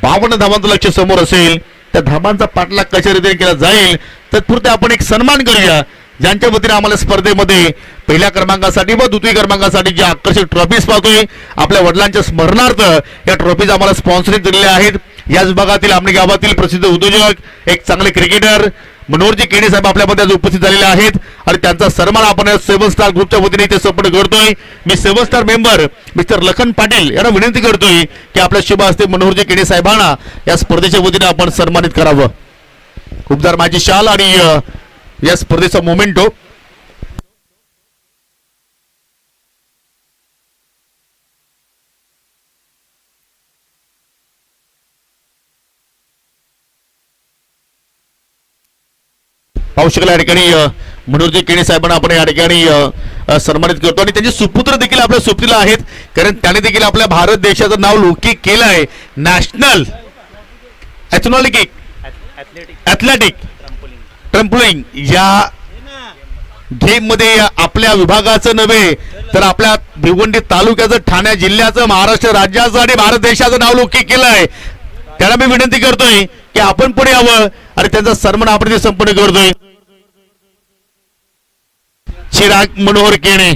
52 धावांचं लक्ष समोर असेल. त्या धावांचा पाठलाग कशा रीतीने केला जाईल तत्पुरते आपण एक सन्मान करूया ज्यांच्या वतीने आम्हाला स्पर्धेमध्ये पहिल्या क्रमांकासाठी व द्वितीय क्रमांकासाठी जे आकर्षक ट्रॉफीज पाहतोय, आपल्या वडिलांच्या स्मरणार्थ या ट्रॉफीज आम्हाला स्पॉन्सरिंग दिलेल्या आहेत. याच विभागातील आमने गावातील प्रसिद्ध उद्योजक, एक चांगले क्रिकेटर मनोहरजी केणे साहेब आपल्यामध्ये आज उपस्थित झालेले आहेत आणि त्यांचा सन्मान आपण 7 स्टार ग्रुपच्या वतीने इथे संपन्न करतोय. मी 7 star member mister Lakhan Patil यांना विनंती करतोय की आपल्या शुभ हस्ते मनोहरजी केणे साहेबांना या स्पर्धेच्या वतीने आपण सन्मानित करावं. खूपदार माझी शाल आणि या स्पर्धेचा मोमेंटो. पाहू शकला या ठिकाणी मनोहरजी केणे साहेबांना आपण या ठिकाणी सन्मानित करतो आणि त्यांचे सुपुत्र देखील आपल्या सोबतीला आहेत, कारण त्याने देखील आपल्या भारत देशाचं नाव लौकिक केलं आहे. नॅशनल ॲथलेटिक ट्रम्पोलिंग या गेम मध्ये आपल्या विभागाचं नव्हे तर आपल्या भिवंडी तालुक्याचं, ठाणे जिल्ह्याचं, महाराष्ट्र राज्याचं आणि भारत देशाचं नाव लौकिक केलं आहे. त्याला मी विनंती करतोय की आपण पुढे यावं आणि त्यांचा सन्मान आपण इथे संपन्न करतोय. चिराग मनोहर केणे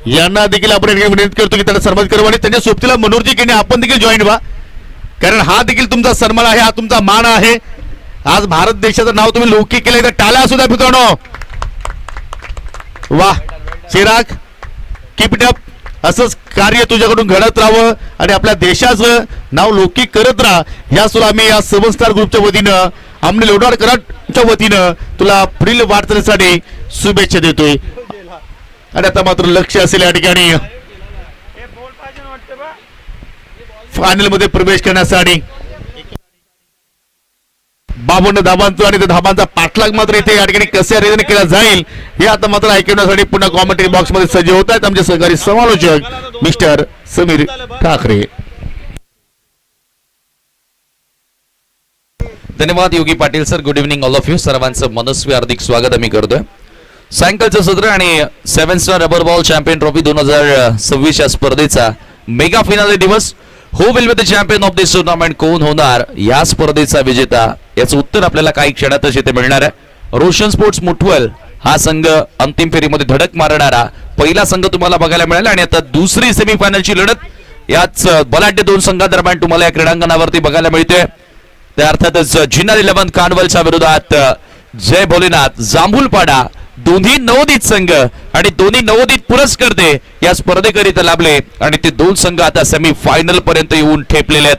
यांना देखील आपण विनंती करतो की त्यांना सन्मानित करावं आणि त्यांच्या सोबतीला मनोहरजी केणे आपण देखील जॉईन व्हा, कारण हा देखील तुमचा सन्मान आहे, हा तुमचा मान आहे. आज भारत देशाचं नाव तुम्ही लौकिक केलंय, तर टाळ्या असू द्या मित्रांनो. वाह चिराग, कीप इट अप. असंच कार्य तुझ्याकडून घडत राहावं आणि आपल्या देशाचं नाव लौकिक करत राहा. याच तुला आम्ही या 7 स्टार ग्रुपच्या वतीनं, आमने लोढाड कराडच्या वतीनं तुला पुढील वाटचालीसाठी शुभेच्छा देतोय. आणि आता मात्र लक्ष असेल या ठिकाणी फायनल मध्ये प्रवेश करण्यासाठी 52 धाबांचा आणि त्या धाबांचा पाठलाग मात्र इथे या ठिकाणी कशा रीतीने केला जाईल हे आता मात्र ऐकण्यासाठी पुन्हा कॉमेंट्री बॉक्स मध्ये सज्ज होत आहेत आमचे सहकारी समालोचक मिस्टर समीर ठाकरे. धन्यवाद Yogi Patil sir. Good evening all of you. सर्वांचं मनस्वी हार्दिक स्वागत आम्ही करतोय. सायंकाळचं सत्र आणि 7 star rubber ball champion trophy 2026 या स्पर्धेचा मेगा फिनाले दिवस. Who will be the champion of this tournament, कोण होणार या स्पर्धेचा विजेता, याचं उत्तर आपल्याला काही क्षणातच इथे मिळणार आहे. रोशन स्पोर्ट्स मुठवल हा संघ अंतिम फेरीमध्ये धडक मारणारा पहिला संघ तुम्हाला बघायला मिळाला आणि आता दुसरी सेमीफायनलची लढत याच बलाढ्य 2 संघांदरम्यान तुम्हाला या क्रीडांगणावरती बघायला मिळते. त्या अर्थातच जिन्नर 11 कानवलच्या विरोधात जय भोलेनाथ जांभूलपाडा, दोन्ही नवोदित संघ आणि दोन्ही नवोदित पुरस्कर्ते या स्पर्धेकरिता लाभले आणि ते 2 संघ आता सेमी फायनल पर्यंत येऊन ठेपलेले आहेत.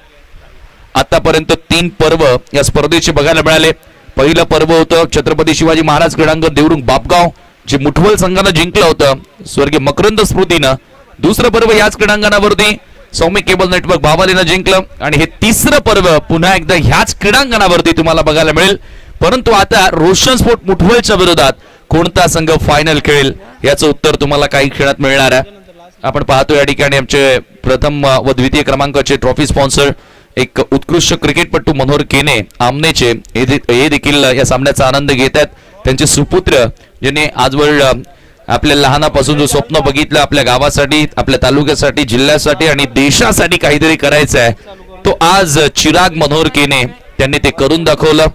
आतापर्यंत 3 पर्व या स्पर्धेचे बघायला मिळाले. पहिलं पर्व होतं छत्रपती शिवाजी महाराज क्रीडांगण देवरुंग बापगाव, जे मुठवल संघानं जिंकलं होतं स्वर्गीय मकरंद स्मृतीनं. दुसरं पर्व याच क्रीडांगणावरती सौम्य केबल नेटवर्क बावालीनं जिंकलं आणि हे तिसरं पर्व पुन्हा एकदा ह्याच क्रीडांगणावरती तुम्हाला बघायला मिळेल. परंतु आता रोशन स्पोर्ट मुठवलच्या विरोधात कोणता संघ फायनल खेळेल याचं उत्तर तुम्हाला काही क्षणात मिळणार आहे. आपण पाहतो या ठिकाणी आमचे प्रथम व द्वितीय क्रमांकाचे ट्रॉफी स्पॉन्सर एक उत्कृष्ट क्रिकेटपटू मनोहर केने आमनेचे हे देखील या सामन्याचा आनंद घेत आहेत. त्यांचे सुपुत्र ज्यांनी आजवर आपल्या लहानापासून जो स्वप्न बघितलं आपल्या गावासाठी, आपल्या तालुक्यासाठी, जिल्ह्यासाठी आणि देशासाठी काहीतरी करायचं आहे, तो आज चिराग मनोहर केने त्यांनी ते करून दाखवलं.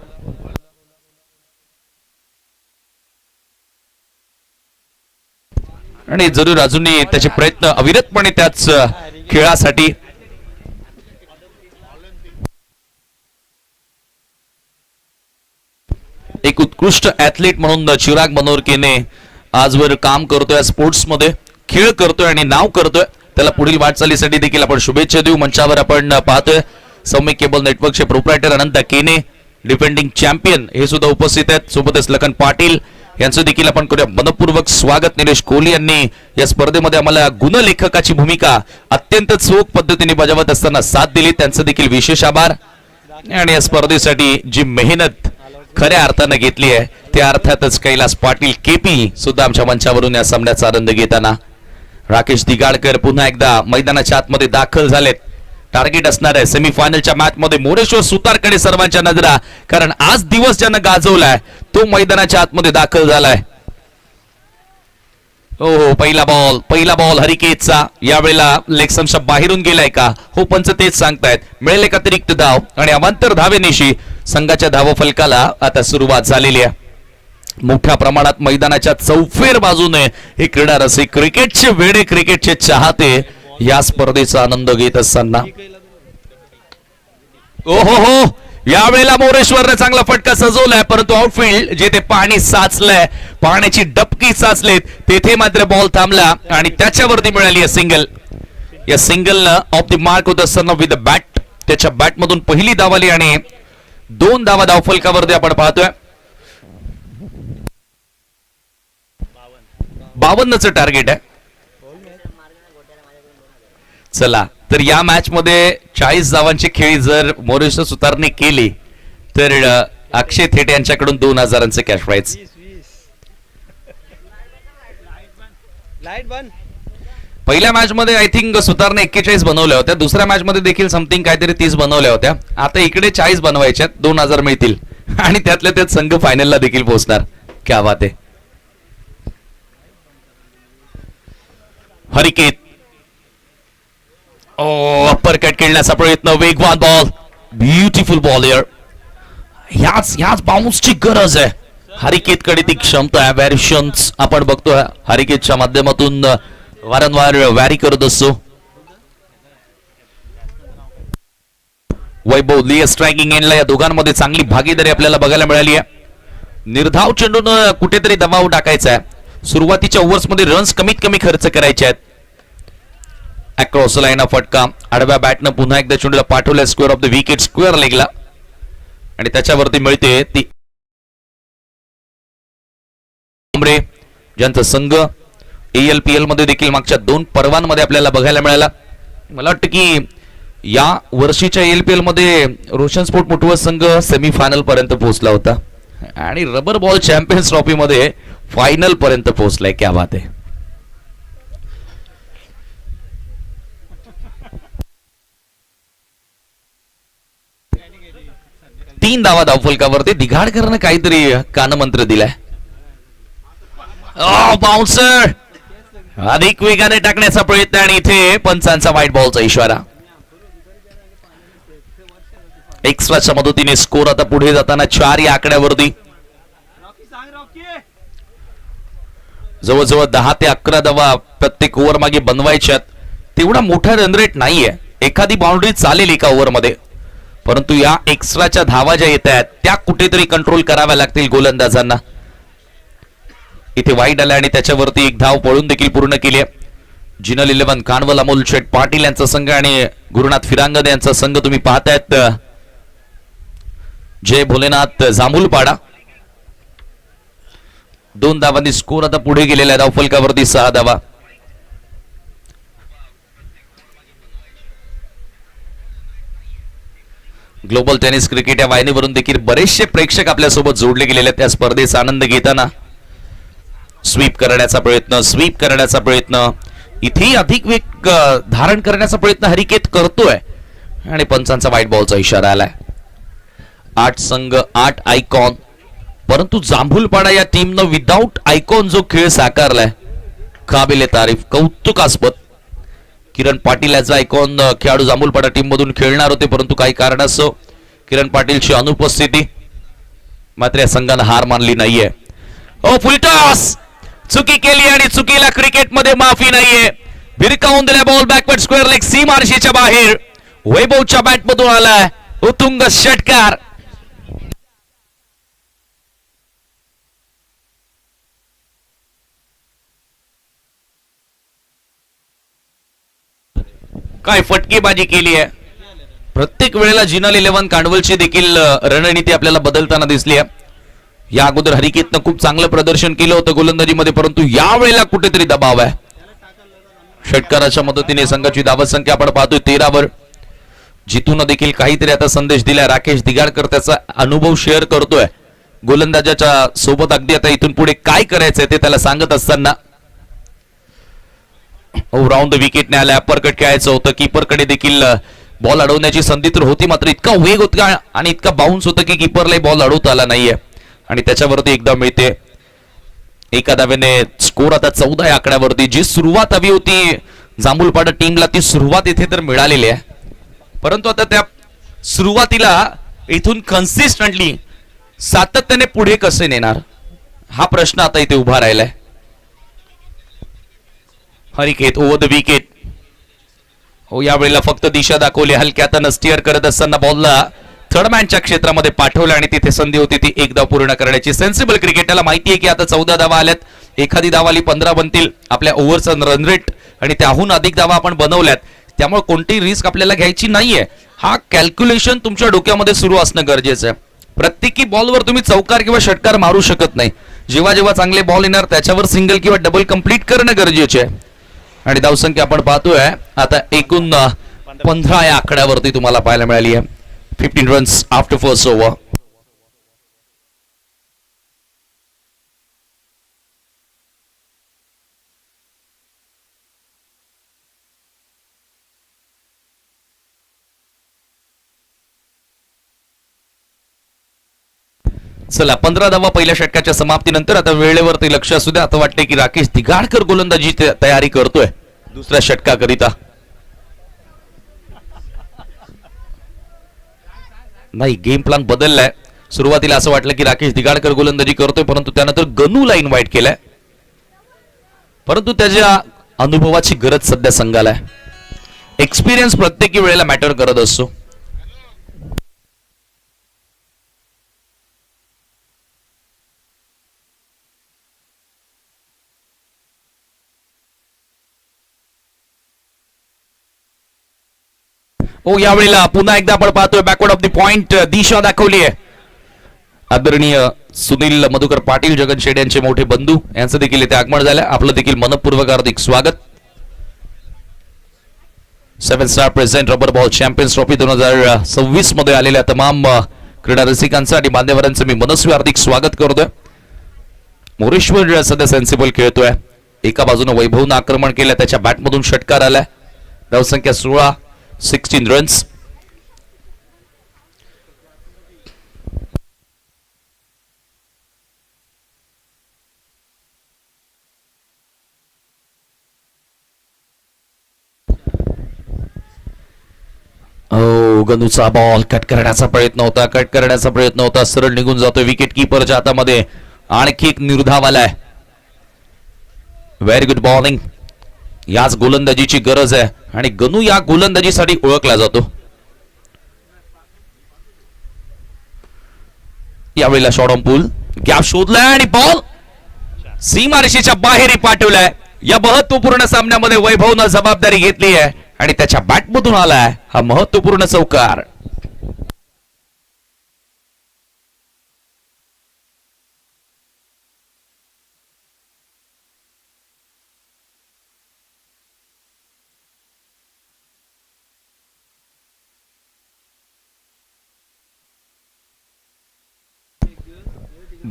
आणि जरूर अजूनही त्याचे प्रयत्न अविरतपणे त्याच खेळासाठी. एक उत्कृष्ट ऍथलीट म्हणून चिराग मनोहर केने आजवर काम करतोय, स्पोर्ट्स मध्ये खेळ करतोय आणि नाव करतोय. त्याला पुढील वाटचालीसाठी देखील आपण शुभेच्छा देऊ. मंचावर आपण पाहतोय सौम्य केबल नेटवर्कचे प्रोप्रायटर अनंत केने, डिफेंडिंग चॅम्पियन हे सुद्धा उपस्थित आहेत. सोबतच लखन पाटील यांचं देखील आपण करूया मनपूर्वक स्वागत. निलेश कोहली यांनी या स्पर्धेमध्ये आम्हाला गुणलेखकाची भूमिका अत्यंत चोख पद्धतीने बजावत असताना साथ दिली, त्यांचं देखील विशेष आभार. आणि या स्पर्धेसाठी जी मेहनत खऱ्या अर्थानं घेतली आहे त्या अर्थातच कैलास पाटील केपी सुद्धा आमच्या मंचावरून या सामन्याचा आनंद घेताना. राकेश दिगाडकर पुन्हा एकदा मैदानाच्या आतमध्ये दाखल झालेत. टार्गेट असणार आहे सेमीफायनलच्या मॅच मध्ये मोरेश्वर सुतारकडे सर्वांच्या नजरा, कारण आज दिवस ज्यानं गाजवलाय तो मैदानाच्या आतमध्ये दाखल झालाय. हो पहिला बॉल हरिकेतचा यावेळेला लेगसमच्या बाहेरून गेलाय का? हो पंच तेच सांगतायत. मिळेल एक अतिरिक्त धाव आणि अवांतर धावेनिशी संघाच्या धावफलकाला आता सुरुवात झालेली आहे. मोठ्या प्रमाणात मैदानाच्या चौफेर बाजूने हे क्रीडा रसिक, क्रिकेटचे वेडे, क्रिकेटचे चाहते या स्पर्धेचा आनंद घेत असताना ओहो हो, यावेळेला मोरेश्वरने चांगला फटका सजवलाय, परंतु आउटफील्ड जेथे पाणी साचलंय, पाण्याची डबकी साचलेत, तेथे मात्र बॉल थांबला आणि त्याच्यावरती मिळाली आहे सिंगल. या सिंगलनं ऑफ द मार्क होत असताना विथ द बॅट, त्याच्या बॅट मधून पहिली धाव आली आणि 2 धावा धावफलकावरती आपण पाहतोय. 52चं टार्गेट आहे. चला तर या मॅच मध्ये 40 धावांची खेळी जर मोरेश्वर सुतारने केली तर अक्षय थेटे यांच्याकडून 2000चं कॅश प्राइज. पहिल्या मॅच मध्ये आय थिंक सुतारने 41 बनवल्या होत्या, दुसऱ्या मॅच मध्ये देखील समथिंग काहीतरी 30 बनवल्या होत्या. आता इकडे 40 बनवायच्यात, 2000 मिळतील आणि त्यातल्या त्यात संघ फायनलला देखील पोहोचणार. क्या बात आहे. हरिकेत अप्पर कट खेळण्याचा प्रयत्न, वेगवान बॉल, ब्युटिफुल बॉल हिअर. ह्याच बाउन्सची गरज आहे. हरिकेतकडे ती क्षमता आहे. व्हॅरिएशन्स आपण बघतोय हरिकेतच्या माध्यमातून वारंवार व्हॅरी करत असतो. वैभव ली स्ट्रायकिंग एंडला या दोघांमध्ये चांगली भागीदारी आपल्याला बघायला मिळाली आहे. निर्धाव चेंडून कुठेतरी दबाव टाकायचा आहे. सुरुवातीच्या ओव्हर्समध्ये रन्स कमीत कमी खर्च करायचे आहेत. अक्रॉस लाईन फटका, आडव्या बॅटनं पुन्हा एकदा चेंडूला पाठवल्या square off the wicket, square लेगला आणि त्याच्यावरती मिळते ती ज्यांचा संघ ALPL मध्ये देखील मागच्या 2 पर्वांमध्ये आपल्याला बघायला मिळाला. मला वाटतं की या वर्षीच्या ALPL मध्ये रोशन स्पोर्ट मुठवत संघ सेमीफायनल पर्यंत पोहोचला होता आणि रबर बॉल चॅम्पियन्स ट्रॉफी मध्ये फायनल पर्यंत पोहोचलाय. क्या बात आहे. तीन धावा धावफलकावरती दिघाडकरनं काहीतरी कानमंत्र दिलाय. बाउन्सर अधिक वेगाने टाकण्याचा प्रयत्न आणि इथे पंचांचा व्हाईट बॉलचा इशारा. एक्स्ट्राच्या मदतीने स्कोर आता पुढे जाताना 4 या आकड्यावरती. जवळजवळ 10 ते 11 धावा प्रत्येक ओव्हर मागे बनवायच्यात. तेवढा मोठा रन रेट नाहीये. एखादी बाउंड्री चालेल एका ओव्हर मध्ये, परंतु या एक्स्ट्राच्या धावा ज्या येत आहेत त्या कुठेतरी कंट्रोल कराव्या लागतील गोलंदाजांना. इथे वाईट आला आणि त्याच्यावरती एक धाव पळून देखील पूर्ण केली आहे. जिनल 11 कानवल अमोल शेठ पाटील यांचा संघ आणि गुरुनाथ फिरांगद यांचा संघ तुम्ही पाहतायत. जय भोलेनाथ जांभूलपाडा 2 धावांनी स्कोर आता पुढे गेलेला आहे. धावफलकावरती 6 धावा. ग्लोबल टेनिस क्रिकेट या वाहिनीवरून देखील बरेचसे प्रेक्षक आपल्यासोबत जोडले गेलेले आहेत. त्या स्पर्धेचा आनंद घेताना स्वीप करण्याचा प्रयत्न इथे अधिक वेग धारण करण्याचा प्रयत्न हरिकेत करतोय आणि पंचांचा व्हाईट बॉलचा इशारा आलाय. 8 संघ 8 आयकॉन, परंतु जांभूलपाडा या टीमनं विदाऊट आयकॉन जो खेळ साकारलाय काबिले तारीफ, कौतुकास्पद. किरण पाटील याचा आयकॉन खेळाडू जांभूलपाडा टीम मधून खेळणार होते, परंतु काही कारणास्तव किरण पाटीलची अनुपस्थिती, मात्र या संघानं हार मानली नाहीये. फुलटॉस चुकी केली आणि चुकीला क्रिकेटमध्ये माफी नाहीये. भिरकावून दिल्या बॉल बॅकवर्ड स्क्वेअर लेग सीमारेषेच्या बाहेर. वैभवच्या बॅट मधून आलाय उत्तुंग षटकार. काय फटकेबाजी केली आहे. प्रत्येक वेळेला जिनल 11 कांडवलची देखील रणनीती आपल्याला बदलताना दिसली आहे. या अगोदर हरिकेतनं खूप चांगलं प्रदर्शन केलं होतं गोलंदाजीमध्ये, परंतु या वेळेला कुठेतरी दबाव आहे. षटकाराच्या मदतीने संघाची धावत संख्या आपण पाहतोय 13 वर. जितून देखील काहीतरी आता संदेश दिलाय. राकेश दिगाडकर त्याचा अनुभव शेअर करतोय गोलंदाजाच्या सोबत. अगदी आता इथून पुढे काय करायचंय ते त्याला सांगत असताना राऊंड द विकेटने आल्या. अप्पर कट खेळायचं होतं. कीपरकडे देखील बॉल अडवण्याची संधी तर होती, मात्र इतका वेग होता आणि इतका बाउन्स होता की कीपरला बॉल अडवता आला नाहीये आणि त्याच्यावरती एकदा मिळते. एका धावेने स्कोर आता 14 या आकड्यावरती. जी सुरुवात हवी होती जांभूलपाडा टीमला ती सुरुवात इथे तर मिळालेली आहे, परंतु आता त्या सुरुवातीला इथून कन्सिस्टंटली सातत्याने पुढे कसे नेणार हा प्रश्न आता इथे उभा राहिलाय. हरिकेत ओव्हर द विकेट. हो, यावेळेला फक्त दिशा दाखवली. हलक्यातनं स्टिअर करत असताना बॉलला थर्डमॅनच्या क्षेत्रामध्ये पाठवलं आणि तिथे संधी होती ती एक धाव पूर्ण करण्याची. सेन्सिबल क्रिकेटला माहिती आहे की आता 14 धावा आल्यात, एखादी धाव आली 15 बनतील. आपल्या ओव्हरचा रन रेट आणि त्याहून अधिक धावा आपण बनवल्यात, त्यामुळे कोणतीही रिस्क आपल्याला घ्यायची नाहीये. हा कॅल्क्युलेशन तुमच्या डोक्यामध्ये सुरू असणं गरजेचं आहे. प्रत्येकी बॉलवर तुम्ही चौकार किंवा षटकार मारू शकत नाही. जेव्हा जेव्हा चांगले बॉल येणार त्याच्यावर सिंगल किंवा डबल कंप्लीट करणं गरजेचे आहे. आणि धावसंख्या आपण पाहतोय आता एकूण 15 या आकड्यावरती तुम्हाला पाहायला मिळाली आहे. 15 रन्स आफ्टर फर्स्ट ओव्हर. चला 15 धावा पहिल्या षटकाच्या समाप्तीनंतर. आता वेळेवरती लक्ष असू द्या. आता वाटते की राकेश दिगाडकर गोलंदाजी तयारी करतोय दुसऱ्या षटकाकरिता. नाही, गेम प्लॅन बदललाय. सुरुवातीला असं वाटलं की राकेश दिगाडकर गोलंदाजी करतोय, परंतु त्यानंतर गनू लाईन वाईट केलाय. परंतु त्याच्या अनुभवाची गरज सध्या संघाला आहे. एक्सपिरियन्स प्रत्येकी वेळेला मॅटर करत असतो. हो, यावेळेला पुन्हा एकदा आपण पाहतोय बॅकवर्ड ऑफ द पॉइंट दिशा दाखवली आहे. आदरणीय सुनील मधुकर पाटील जगन शेड यांचे मोठे बंधू यांचं देखील इथे आगमन झालं. आपलं देखील मनपूर्वक हार्दिक स्वागत. 7 star president rubber ball champions trophy 2026 मध्ये आलेल्या तमाम क्रीडा रसिकांचं आणि मान्यवरांचं मी मनस्वी हार्दिक स्वागत करतोय. मोरेश्वर सध्या सेन्सिबल खेळतोय. एका बाजूने वैभवनं आक्रमण केलं, त्याच्या बॅटमधून षटकार आलाय. धावसंख्या 16, 16 रन्स. गनूचा बॉल कट करण्याचा प्रयत्न होता, सरळ निघून जातोय. विकेट किपरच्या हातामध्ये आणखी एक निर्धाव आलाय. Very good bowling. याच गोलंदाजीची गरज आहे आणि गनू या गोलंदाजीसाठी ओळखला जातो. यावेळेला शॉट ऑन पूल, गॅप शोधलाय आणि बॉल सीमारेषेच्या बाहेर पाठवलाय. या महत्वपूर्ण सामन्यामध्ये वैभवनं जबाबदारी घेतली आहे आणि त्याच्या बॅटमधून आलाय हा महत्वपूर्ण चौकार.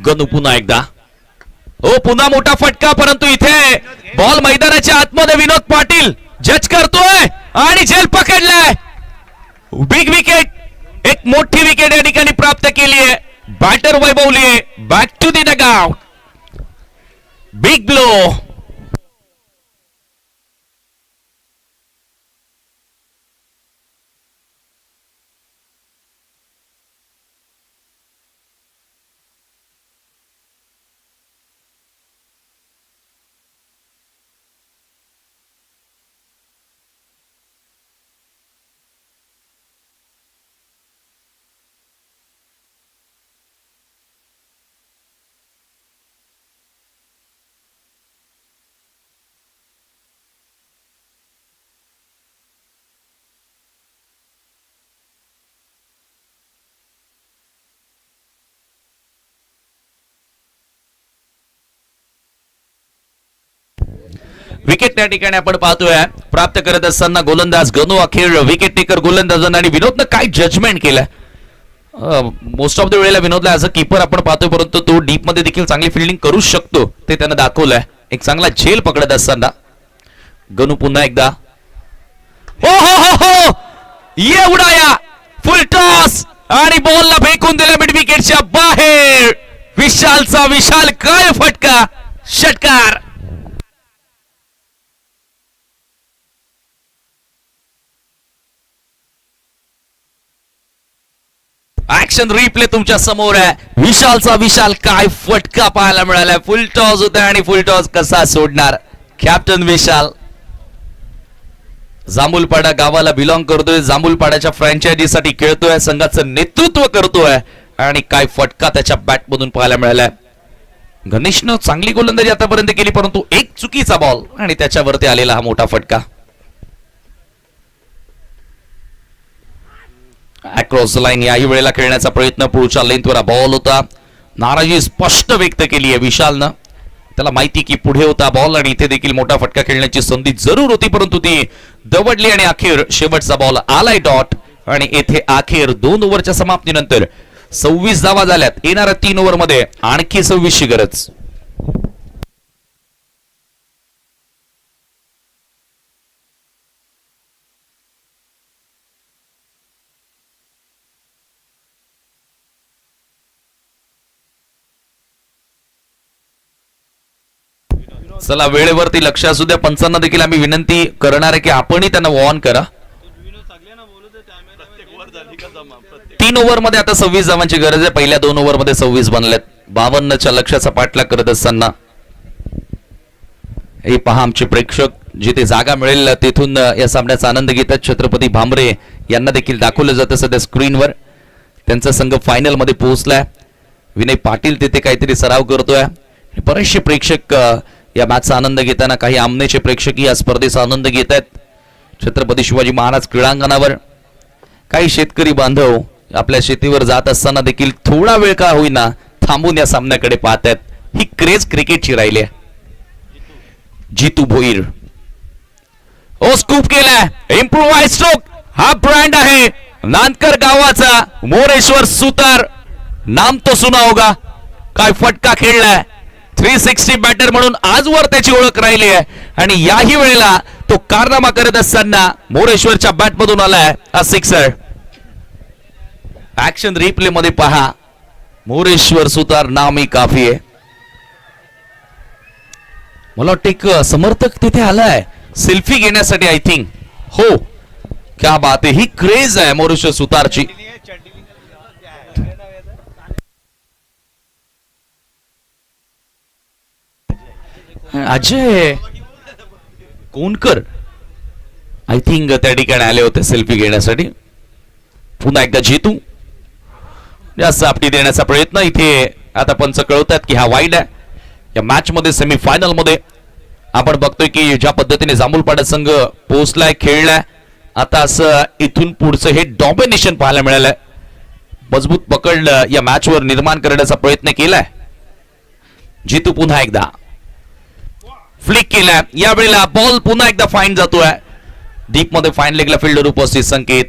गनू पुन्हा एकदा. हो, पुन्हा मोठा फटका, परंतु इथे बॉल मैदानाच्या आतमध्ये विनोद पाटील जज करतोय आणि झेल पकडलाय. बिग विकेट, एक मोठी विकेट या ठिकाणी प्राप्त केली आहे. बॅटर वैभवली back to the dugout. Big blow. Wicket त्या ठिकाणी आपण पाहतोय प्राप्त करत असताना गोलंदाज गनू अखेर विकेट टेकर गोलंदाजांना. आणि विनोदनं काय जजमेंट केलंय. मोस्ट ऑफ द वेळेला विनोदला ऍज अ कीपर आपण पाहतोय, परंतु तो डीप मध्ये देखील चांगली फिल्डिंग करू शकतो ते त्यानं दाखवलंय. एक चांगला झेल पकडत असताना गनू पुन्हा एकदा. हो हो हो हो, ये उडाया, फुल टॉस आणि बॉलला फेकून दिला मिड विकेटच्या बाहेर. विशालचा विशाल काय फटका, षटकार. ऍक्शन रिप्ले तुमच्या समोर आहे. विशालचा विशाल काय फटका पाहायला मिळालाय. फुल टॉस होता आणि फुल टॉस कसा सोडणार. कॅप्टन विशाल जांभूलपाडा गावाला बिलॉंग करतोय. जांभूलपाड्याच्या फ्रँचायझी साठी खेळतोय. संघाचं नेतृत्व करतोय आणि काय फटका त्याच्या बॅट मधून पाहायला मिळालाय. गणेशनं चांगली गोलंदाजी आतापर्यंत केली, परंतु एक चुकीचा बॉल आणि त्याच्यावरती आलेला हा मोठा फटका. अक्रॉस द लाईन याही वेळेला खेळण्याचा प्रयत्न. पुढच्या लेंथवर बॉल होता. नाराजी स्पष्ट व्यक्त केली आहे विशालनं. त्याला माहिती की पुढे होता बॉल आणि इथे देखील मोठा फटका खेळण्याची संधी जरूर होती, परंतु ती दवडली आणि अखेर शेवटचा बॉल आलाय डॉट. आणि येथे अखेर 2 ओव्हरच्या समाप्तीनंतर 26 धावा झाल्यात. येणाऱ्या 3 ओव्हर मध्ये आणखी 26 ची गरज. चला वेळेवरती लक्ष असू द्या. पंचांना देखील आम्ही विनंती करणार आहे की आपणही त्यांना वॉर्न करा. 3 ओव्हर मध्ये आता 26 धावांची गरज आहे. पहिल्या 2 ओव्हर मध्ये 26 बनल्यात. 52च्या लक्ष्याचा पाठलाग करत असताना हे पहा आमचे प्रेक्षक जिथे जागा मिळेल तिथून या सामन्याचा आनंद घेतात. छत्रपती भामरे यांना देखील दाखवलं जातं सध्या स्क्रीनवर. त्यांचा संघ फायनल मध्ये पोहोचलाय. विनय पाटील तिथे काहीतरी सराव करतोय. बरेचसे प्रेक्षक या मॅचचा आनंद घेताना, काही आमनेचे प्रेक्षक या स्पर्धेचा आनंद घेत आहेत. छत्रपती शिवाजी महाराज क्रीडांगणावर काही शेतकरी बांधव आपल्या शेतीवर जात असताना देखील थोडा वेळ का होईना थांबून या सामन्याकडे पाहत आहेत. ही क्रेज क्रिकेटची राहिली आहे. जितू भोईर ओ स्कूप केलाय. इम्प्रोवाइज स्ट्रोक हा ब्रँड आहे नांदकर गावाचा. मोरेश्वर सुतार नाम तो सुना होगा. काय फटका खेळलाय. 360 बॅटर म्हणून आजवर त्याची ओळख राहिली आहे आणि याही वेळेला तो कारनामा करत असताना मोरेश्वरच्या बॅट मधून आलाय हा सिक्सर. ऍक्शन रिप्ले मध्ये पहा. मोरेश्वर सुतार नाम ही काफी आहे. मला वाटतं एक समर्थक तिथे आलाय सेल्फी घेण्यासाठी. आय थिंक हो. क्या बात आहे. ही क्रेज आहे मोरेश्वर सुतारची. अजय कोणकर आय थिंक त्या ठिकाणी आले होते सेल्फी घेण्यासाठी. पुन्हा एकदा जितू जास्त आपटी देण्याचा प्रयत्न. इथे आता पंच कळवतात की हा वाईड आहे. या मॅच मध्ये सेमीफायनल मध्ये आपण बघतोय की ज्या पद्धतीने जांभूलपाडा संघ पोहोचलाय, खेळलाय. आता असं इथून पुढचं हे डॉमिनेशन पाहायला मिळालंय. मजबूत पकड या मॅच वर निर्माण करण्याचा प्रयत्न केलाय. जितू पुन्हा एकदा फ्लिक केलाय. यावेळेला बॉल पुन्हा एकदा फाईन जातोय. डीप मध्ये फाईन लेगला फिल्डर उपस्थित संकेत.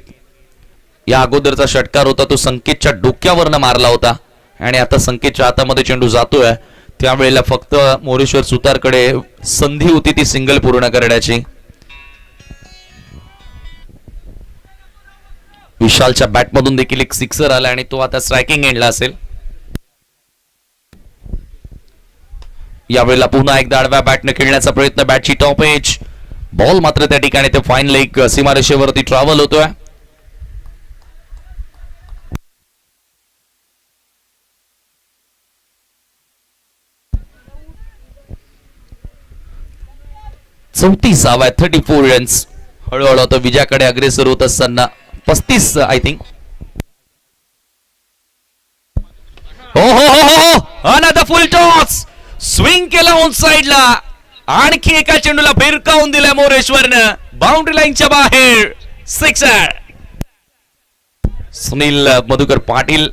या अगोदरचा षटकार होता तो संकेतच्या डोक्यावरनं मारला होता आणि आता संकेतच्या हातामध्ये चेंडू जातोय. त्यावेळेला फक्त मोरेश्वर सुतारकडे संधी होती ती सिंगल पूर्ण करण्याची. विशालच्या बॅटमधून देखील एक सिक्सर आला आणि तो आता स्ट्रायकिंग एंडला असेल. यावेळेला पुन्हा एकदा आडव्या बॅटने खेळण्याचा प्रयत्न. बॅटची टॉप एज. बॉल मात्र त्या ठिकाणी ते फाईन लेग सीमारेषेवरती ट्रॅव्हल होतोय. चौतीस धावा आहेत. 34 रन्स. हळूहळू आता विजयाकडे अग्रेसर होत असताना 35 आय थिंक. हो हो हो हो. अनदर फुल टॉस. स्विंग केला ऑन साइडला. आणखी एका चेंडूला भिरकावून दिला मोरेश्वरनं. बाउंड्री लाईनच्या बाहेर सिक्सर. सुनील मधुकर पाटील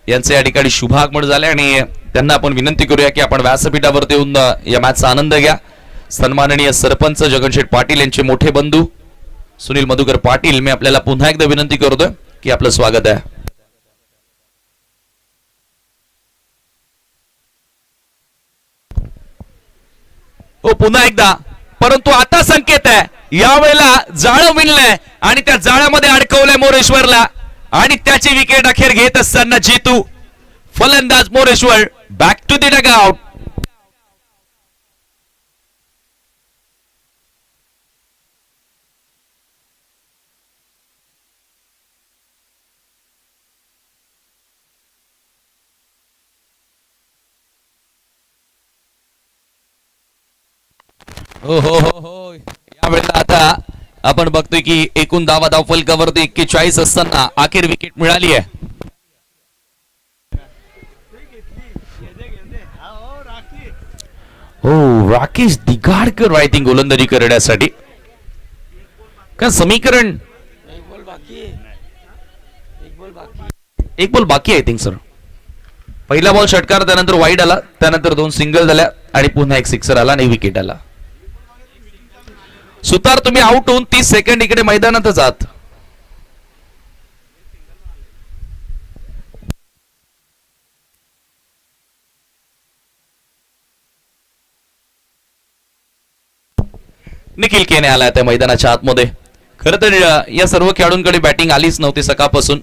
यांचे या ठिकाणी शुभागमन झाले आणि त्यांना आपण विनंती करूया की आपण व्यासपीठावरती येऊन या मॅचचा आनंद घ्या. सन्माननीय सरपंच जगनशेठ पाटील यांचे मोठे बंधू सुनील मधुकर पाटील, मी आपल्याला पुन्हा एकदा विनंती करतोय की आपलं स्वागत आहे. हो पुन्हा एकदा. परंतु आता संकेत आहे यावेळेला जाळं विणलंय आणि त्या जाळ्यामध्ये अडकवलंय मोरेश्वरला आणि त्याची विकेट अखेर घेत असताना जितू. फलंदाज Moreshwar back to the dugout. हो हो हो हो यावेळेला आता आपण बघतोय की एकूण धाव फलकावरती 41 असताना अखेर विकेट मिळाली आहे. हो राकेश दिगाडकर आय थिंक गोलंदाजी करण्यासाठी का समीकरण एक बॉल बाकी आहे. थिंक सर पहिला बॉल षटकार त्यानंतर वाईड आला त्यानंतर 2 सिंगल झाल्या आणि पुन्हा एक सिक्सर आला आणि विकेट आला. सुतार तुम्ही आउट होऊन 30 सेकंड इकडे मैदानातच आहात. निखिल केने आला त्या मैदानाच्या आतमध्ये. खरं तर या सर्व खेळाडूंकडे बॅटिंग आलीच नव्हती सकाळपासून.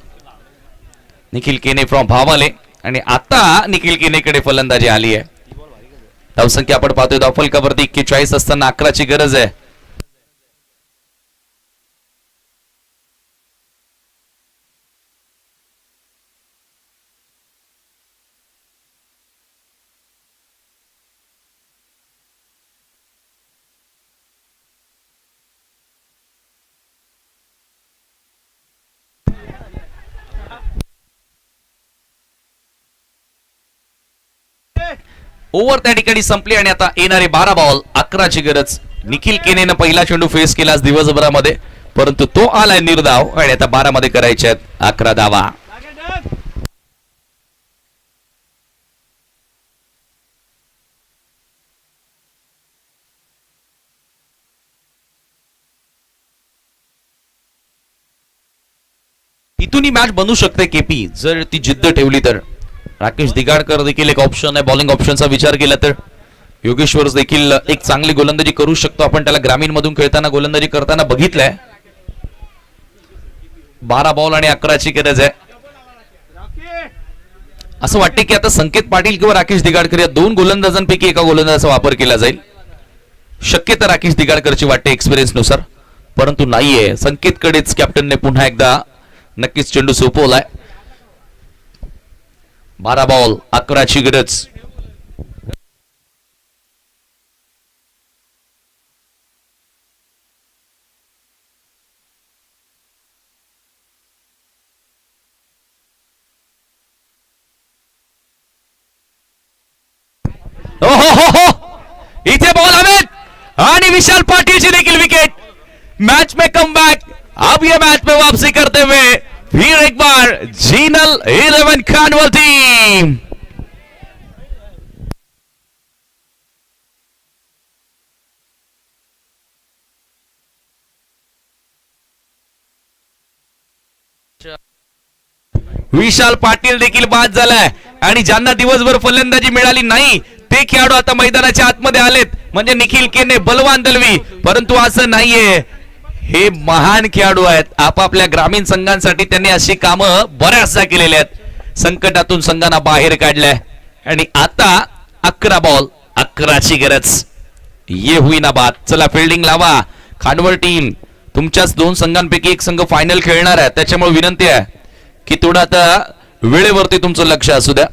निखिल केने फ्रॉम भावाले आणि आता निखिल केनेकडे फलंदाजी आली आहे. धावसंख्या आपण पाहतोय धावफलकावरती 41 असताना 11ची गरज आहे. ओव्हर त्या ठिकाणी संपली आणि आता येणारे 12 बॉल 11ची गरज. निखिल केनेनं पहिला चेंडू फेस केला आज दिवसभरामध्ये परंतु तो आलाय निर्धाव आणि आता 12 मध्ये करायचे आहेत 11 धावा. इथून ही मॅच बनू शकते केपी जर ती जिद्द ठेवली तर. राकेश दिगाडकर देखील एक ऑप्शन आहे बॉलिंग ऑप्शनचा विचार केला तर. योगेश्वर देखील एक चांगली गोलंदाजी करू शकतो. आपण त्याला ग्रामीण मधून खेळताना गोलंदाजी करताना बघितलंय. 12 बॉल आणि 11ची गरज आहे. असं वाटते की आता संकेत पाटील किंवा राकेश दिगाडकर या 2 गोलंदाजांपैकी एका गोलंदाजाचा वापर केला जाईल. शक्यता राकेश दिगाडकरची वाटते एक्सपिरियन्स नुसार परंतु नाहीये. संकेतकडेच कॅप्टनने पुन्हा एकदा नक्कीच चेंडू सोपवलाय. 12 बॉल 11ची गरज. हो हो हो हो इथे बॉल हवेत आणि विशाल पाटीलची देखील विकेट. मैच में कम बैक. अब ये मैच में वापसी करते हुए फिर एक बार जीनल 11 खानवल टीम. विशाल पाटील देखील बाद झालाय आणि ज्यांना दिवसभर फलंदाजी मिळाली नाही ते खेळाडू आता मैदानाच्या आतमध्ये आलेत. म्हणजे निखिल केने बलवान दलवी परंतु असं नाहीये. हे महान खेळाडू आहेत. आपापल्या ग्रामीण संघांसाठी त्यांनी अशी कामं बऱ्याचदा केलेली आहेत. संकटातून संघांना बाहेर काढलंय आणि आता 11 बॉल 11ची गरज. ये हुई ना बात. चला फिल्डिंग लावा. खानवळ टीम तुमच्याच 2 संघांपैकी एक संघ फायनल खेळणार आहे त्याच्यामुळे विनंती आहे की थोडं आता वेळेवरती तुमचं लक्ष असू द्या.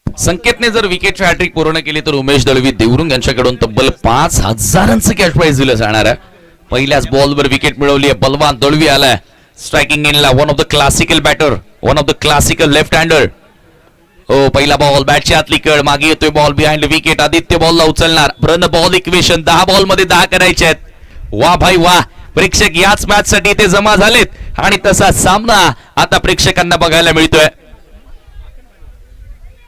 संकेतने जर विकेटची हॅट्रिक पूर्ण केली तर उमेश दळवी देवरुंग यांच्याकडून तब्बल 5,000चं कॅश प्राइज दिलं जाणार आहे. पहिल्याच बॉलवर विकेट मिळवली आहे. बलवान दळवी आलाय स्ट्रायकिंग इनला. One of the classical batter one of the classical left hander. हो पहिला बॉल बॅटची आतली कड मागे येतोय बॉल बिहाइंड विकेट. आदित्य बॉलला उचलणार. रन बॉल इक्वेशन 10 बॉल मध्ये 10 करायचे आहेत. वा भाई वा. प्रेक्षक याच मॅच साठी इथे जमा झालेत आणि तसा सामना आता प्रेक्षकांना बघायला मिळतोय.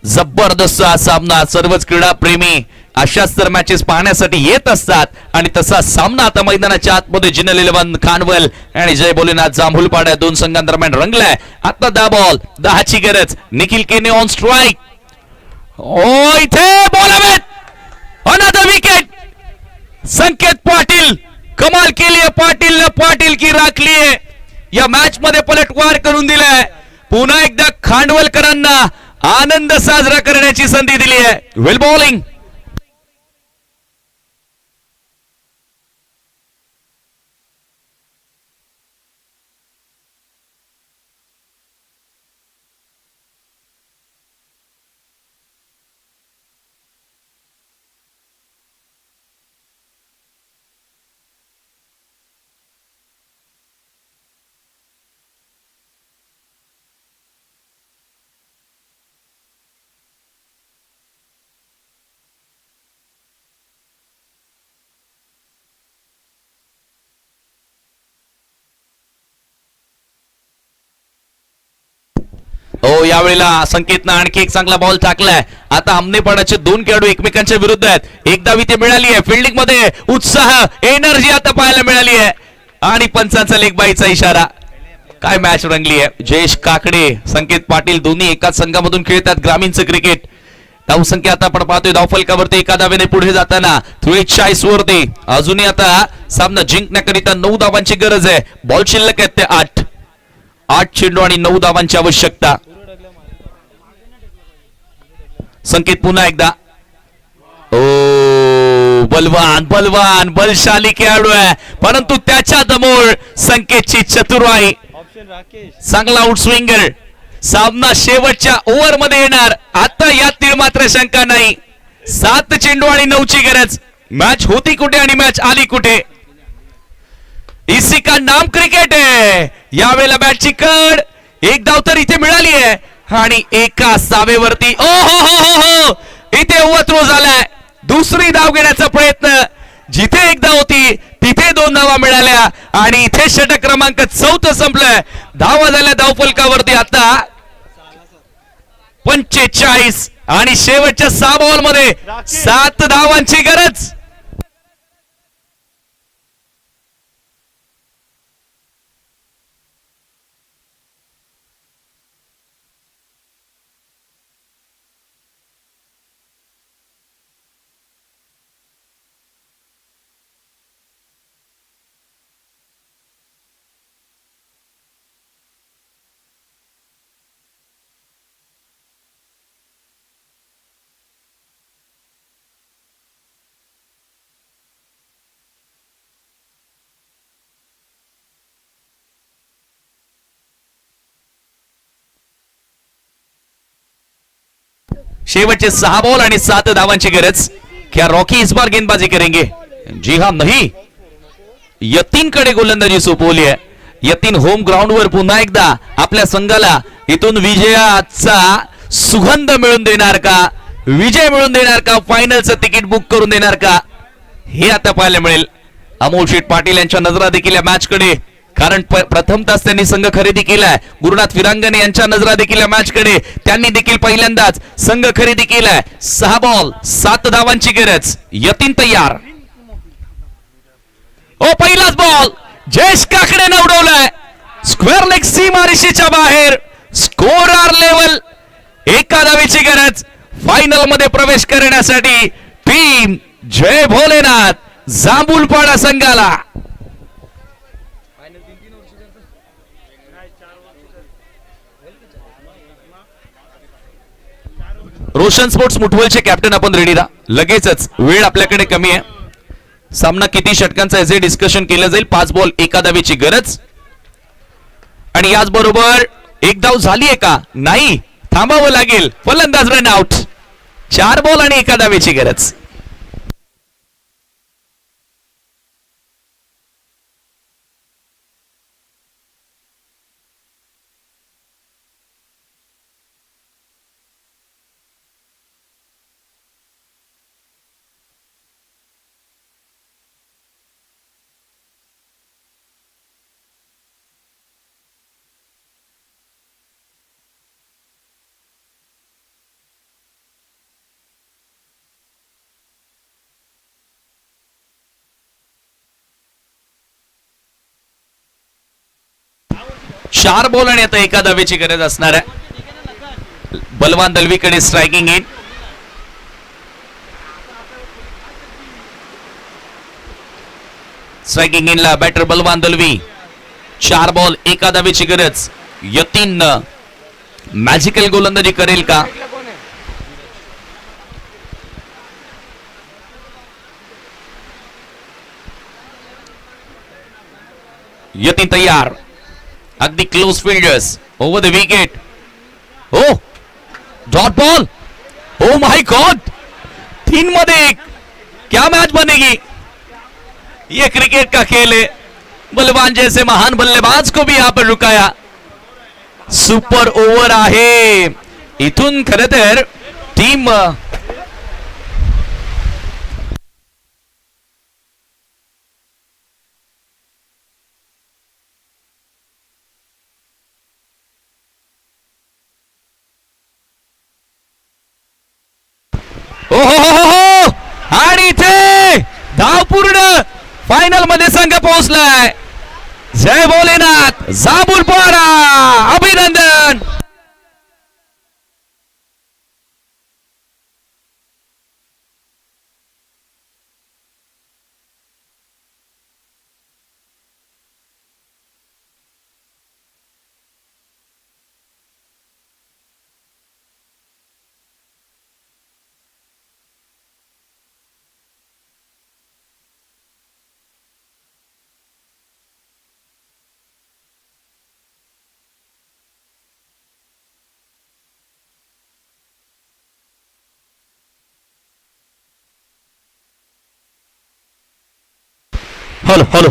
जबरदस्त हा सामना. सर्वच क्रीडा प्रेमी अशाच तर मॅचेस पाहण्यासाठी येत असतात आणि तसा सामना आता मैदानाच्या आतमध्ये जिनल 11 खानवल आणि जय भोलेनाथ जांभूलपाडा 2 संघांदरम्यान रंगलाय. आता 10 बॉल 10ची गरज. निखिल केने ऑन स्ट्राइक. ओ इथे बॉल हवेत. Another wicket. संकेत पाटील कमाल केली आहे. पाटील की राखली आहे. या मॅच मध्ये पलटवार करून दिलाय. पुन्हा एकदा खांडवलकरांना आनंद साजरा करण्याची संधी दिली आहे. वेल बॉलिंग. हो यावेळेला संकेतनं आणखी एक चांगला बॉल टाकलाय. आता आमनेपणाचे दोन खेळाडू एकमेकांच्या विरुद्ध आहेत. एक धाव इथे मिळाली आहे. फिल्डिंग मध्ये उत्साह एनर्जी आता पाहायला मिळाली आहे आणि पंचांचा लेगबाईचा इशारा. काय मॅच रंगली आहे. जयेश काकडे संकेत पाटील दोन्ही एकाच संघामधून खेळतात ग्रामीणचं क्रिकेट. धावसंख्या आता आपण पाहतोय धावफलकावरती एका धावेने पुढे जाताना 43 वरती. अजूनही आता सामना जिंकण्याकरिता 9 धावांची गरज आहे. बॉल शिल्लक आहेत ते 8 चेंडू आणि 9 धावांची आवश्यकता. संकेत पुन्हा एकदा. ओ बलवान बलवान बलशाली खेळाडू आहे परंतु त्याच्या दमोर संकेतची चतुराई. चांगला आउट स्विंगर. सामना शेवटच्या ओव्हर मध्ये येणार. आता यातील मात्र शंका नाही. 7 चेंडू आणि 9 ची गरज. मॅच होती कुठे आणि मॅच आली कुठे. इसी का नाम क्रिकेट आहे. यावेळेला बॅटची कड. एक धाव तर इथे मिळाली आहे आणि एका सावेवरती ओ हो हो हो हो इथे ओव्हरथ्रो झालाय. दुसरी धाव घेण्याचा प्रयत्न. जिथे एक धाव होती तिथे 2 धावा मिळाल्या आणि इथे षटक क्रमांक 4 संपलंय. धावा झाल्या धावफलकावरती आता 45 आणि शेवटच्या 6 बॉल मध्ये 7 धावांची गरज. शेवटचे 6 बॉल आणि 7 धावांची गरज. क्या रॉकी इस बार गेंदबाजी करेंगे. जी हां नहीं. यतीन कडे गोलंदाजी सोपवली आहे. यतीन होम ग्राउंड वर पुन्हा एकदा आपल्या संघाला इथून विजयाचा सुगंध मिळून देणार का. विजय मिळून देणार का. फायनलचं तिकीट बुक करून देणार का हे आता पाहायला मिळेल. अमोल शेठ पाटील यांच्या नजरा देखील या मॅच कडे कारण प्रथमताच त्यांनी संघ खरेदी केलाय. गुरुनाथ विरांगणे यांच्या नजरा देखील या मॅच कडे. त्यांनी देखील पहिल्यांदाच संघ खरेदी केलाय. 6 बॉल 7 धावांची गरज. यतीन तयार. ओ पहिलाच बॉल जयेश काकडेने उडवलाय. स्क्वेअर लेग सीमारेषेच्या बाहेर. Scorer level. एका धावेची गरज. फायनल मध्ये प्रवेश करण्यासाठी टीम जय भोलेनाथ जांभूलपाडा संघाला. रोशन स्पोर्ट्स मुठवलचे कॅप्टन आपण रेडी राहा. लगेचच वेळ आपल्याकडे कमी आहे. सामना किती षटकांचा आहे डिस्कशन केलं जाईल. 5 बॉल 1 धावेची गरज आणि याच बरोबर 1 धाव झाली आहे का नाही. थांबावं लागेल. फलंदाज रन आउट. 4 बॉल आणि 1 धावेची गरज. चार बॉल आणि आता 1 धावेची गरज असणार आहे. बलवान दलवीकडे स्ट्रायकिंग इन. स्ट्रायकिंग इन ला बॅटर बलवान दलवी. 4 बॉल 1 धावेची गरज. यतीन मॅजिकल गोलंदाजी करेल का. यतीन तयार. अगदी close fielders over the wicket. हो dot ball. Oh my god 3 मध्ये 1. क्या मैच बनेगी. ये क्रिकेट का खेल है. बलवान जैसे महान बल्लेबाज को भी यहां पर रुकाया. सुपर ओव्हर आहे. इथून खरं तर टीम हो आणि इथे धाव पूर्ण फायनल मध्ये संघ पोहोचलाय. जय भोलेनाथ जाबूल पोहारा अभिनंदन. हॅलो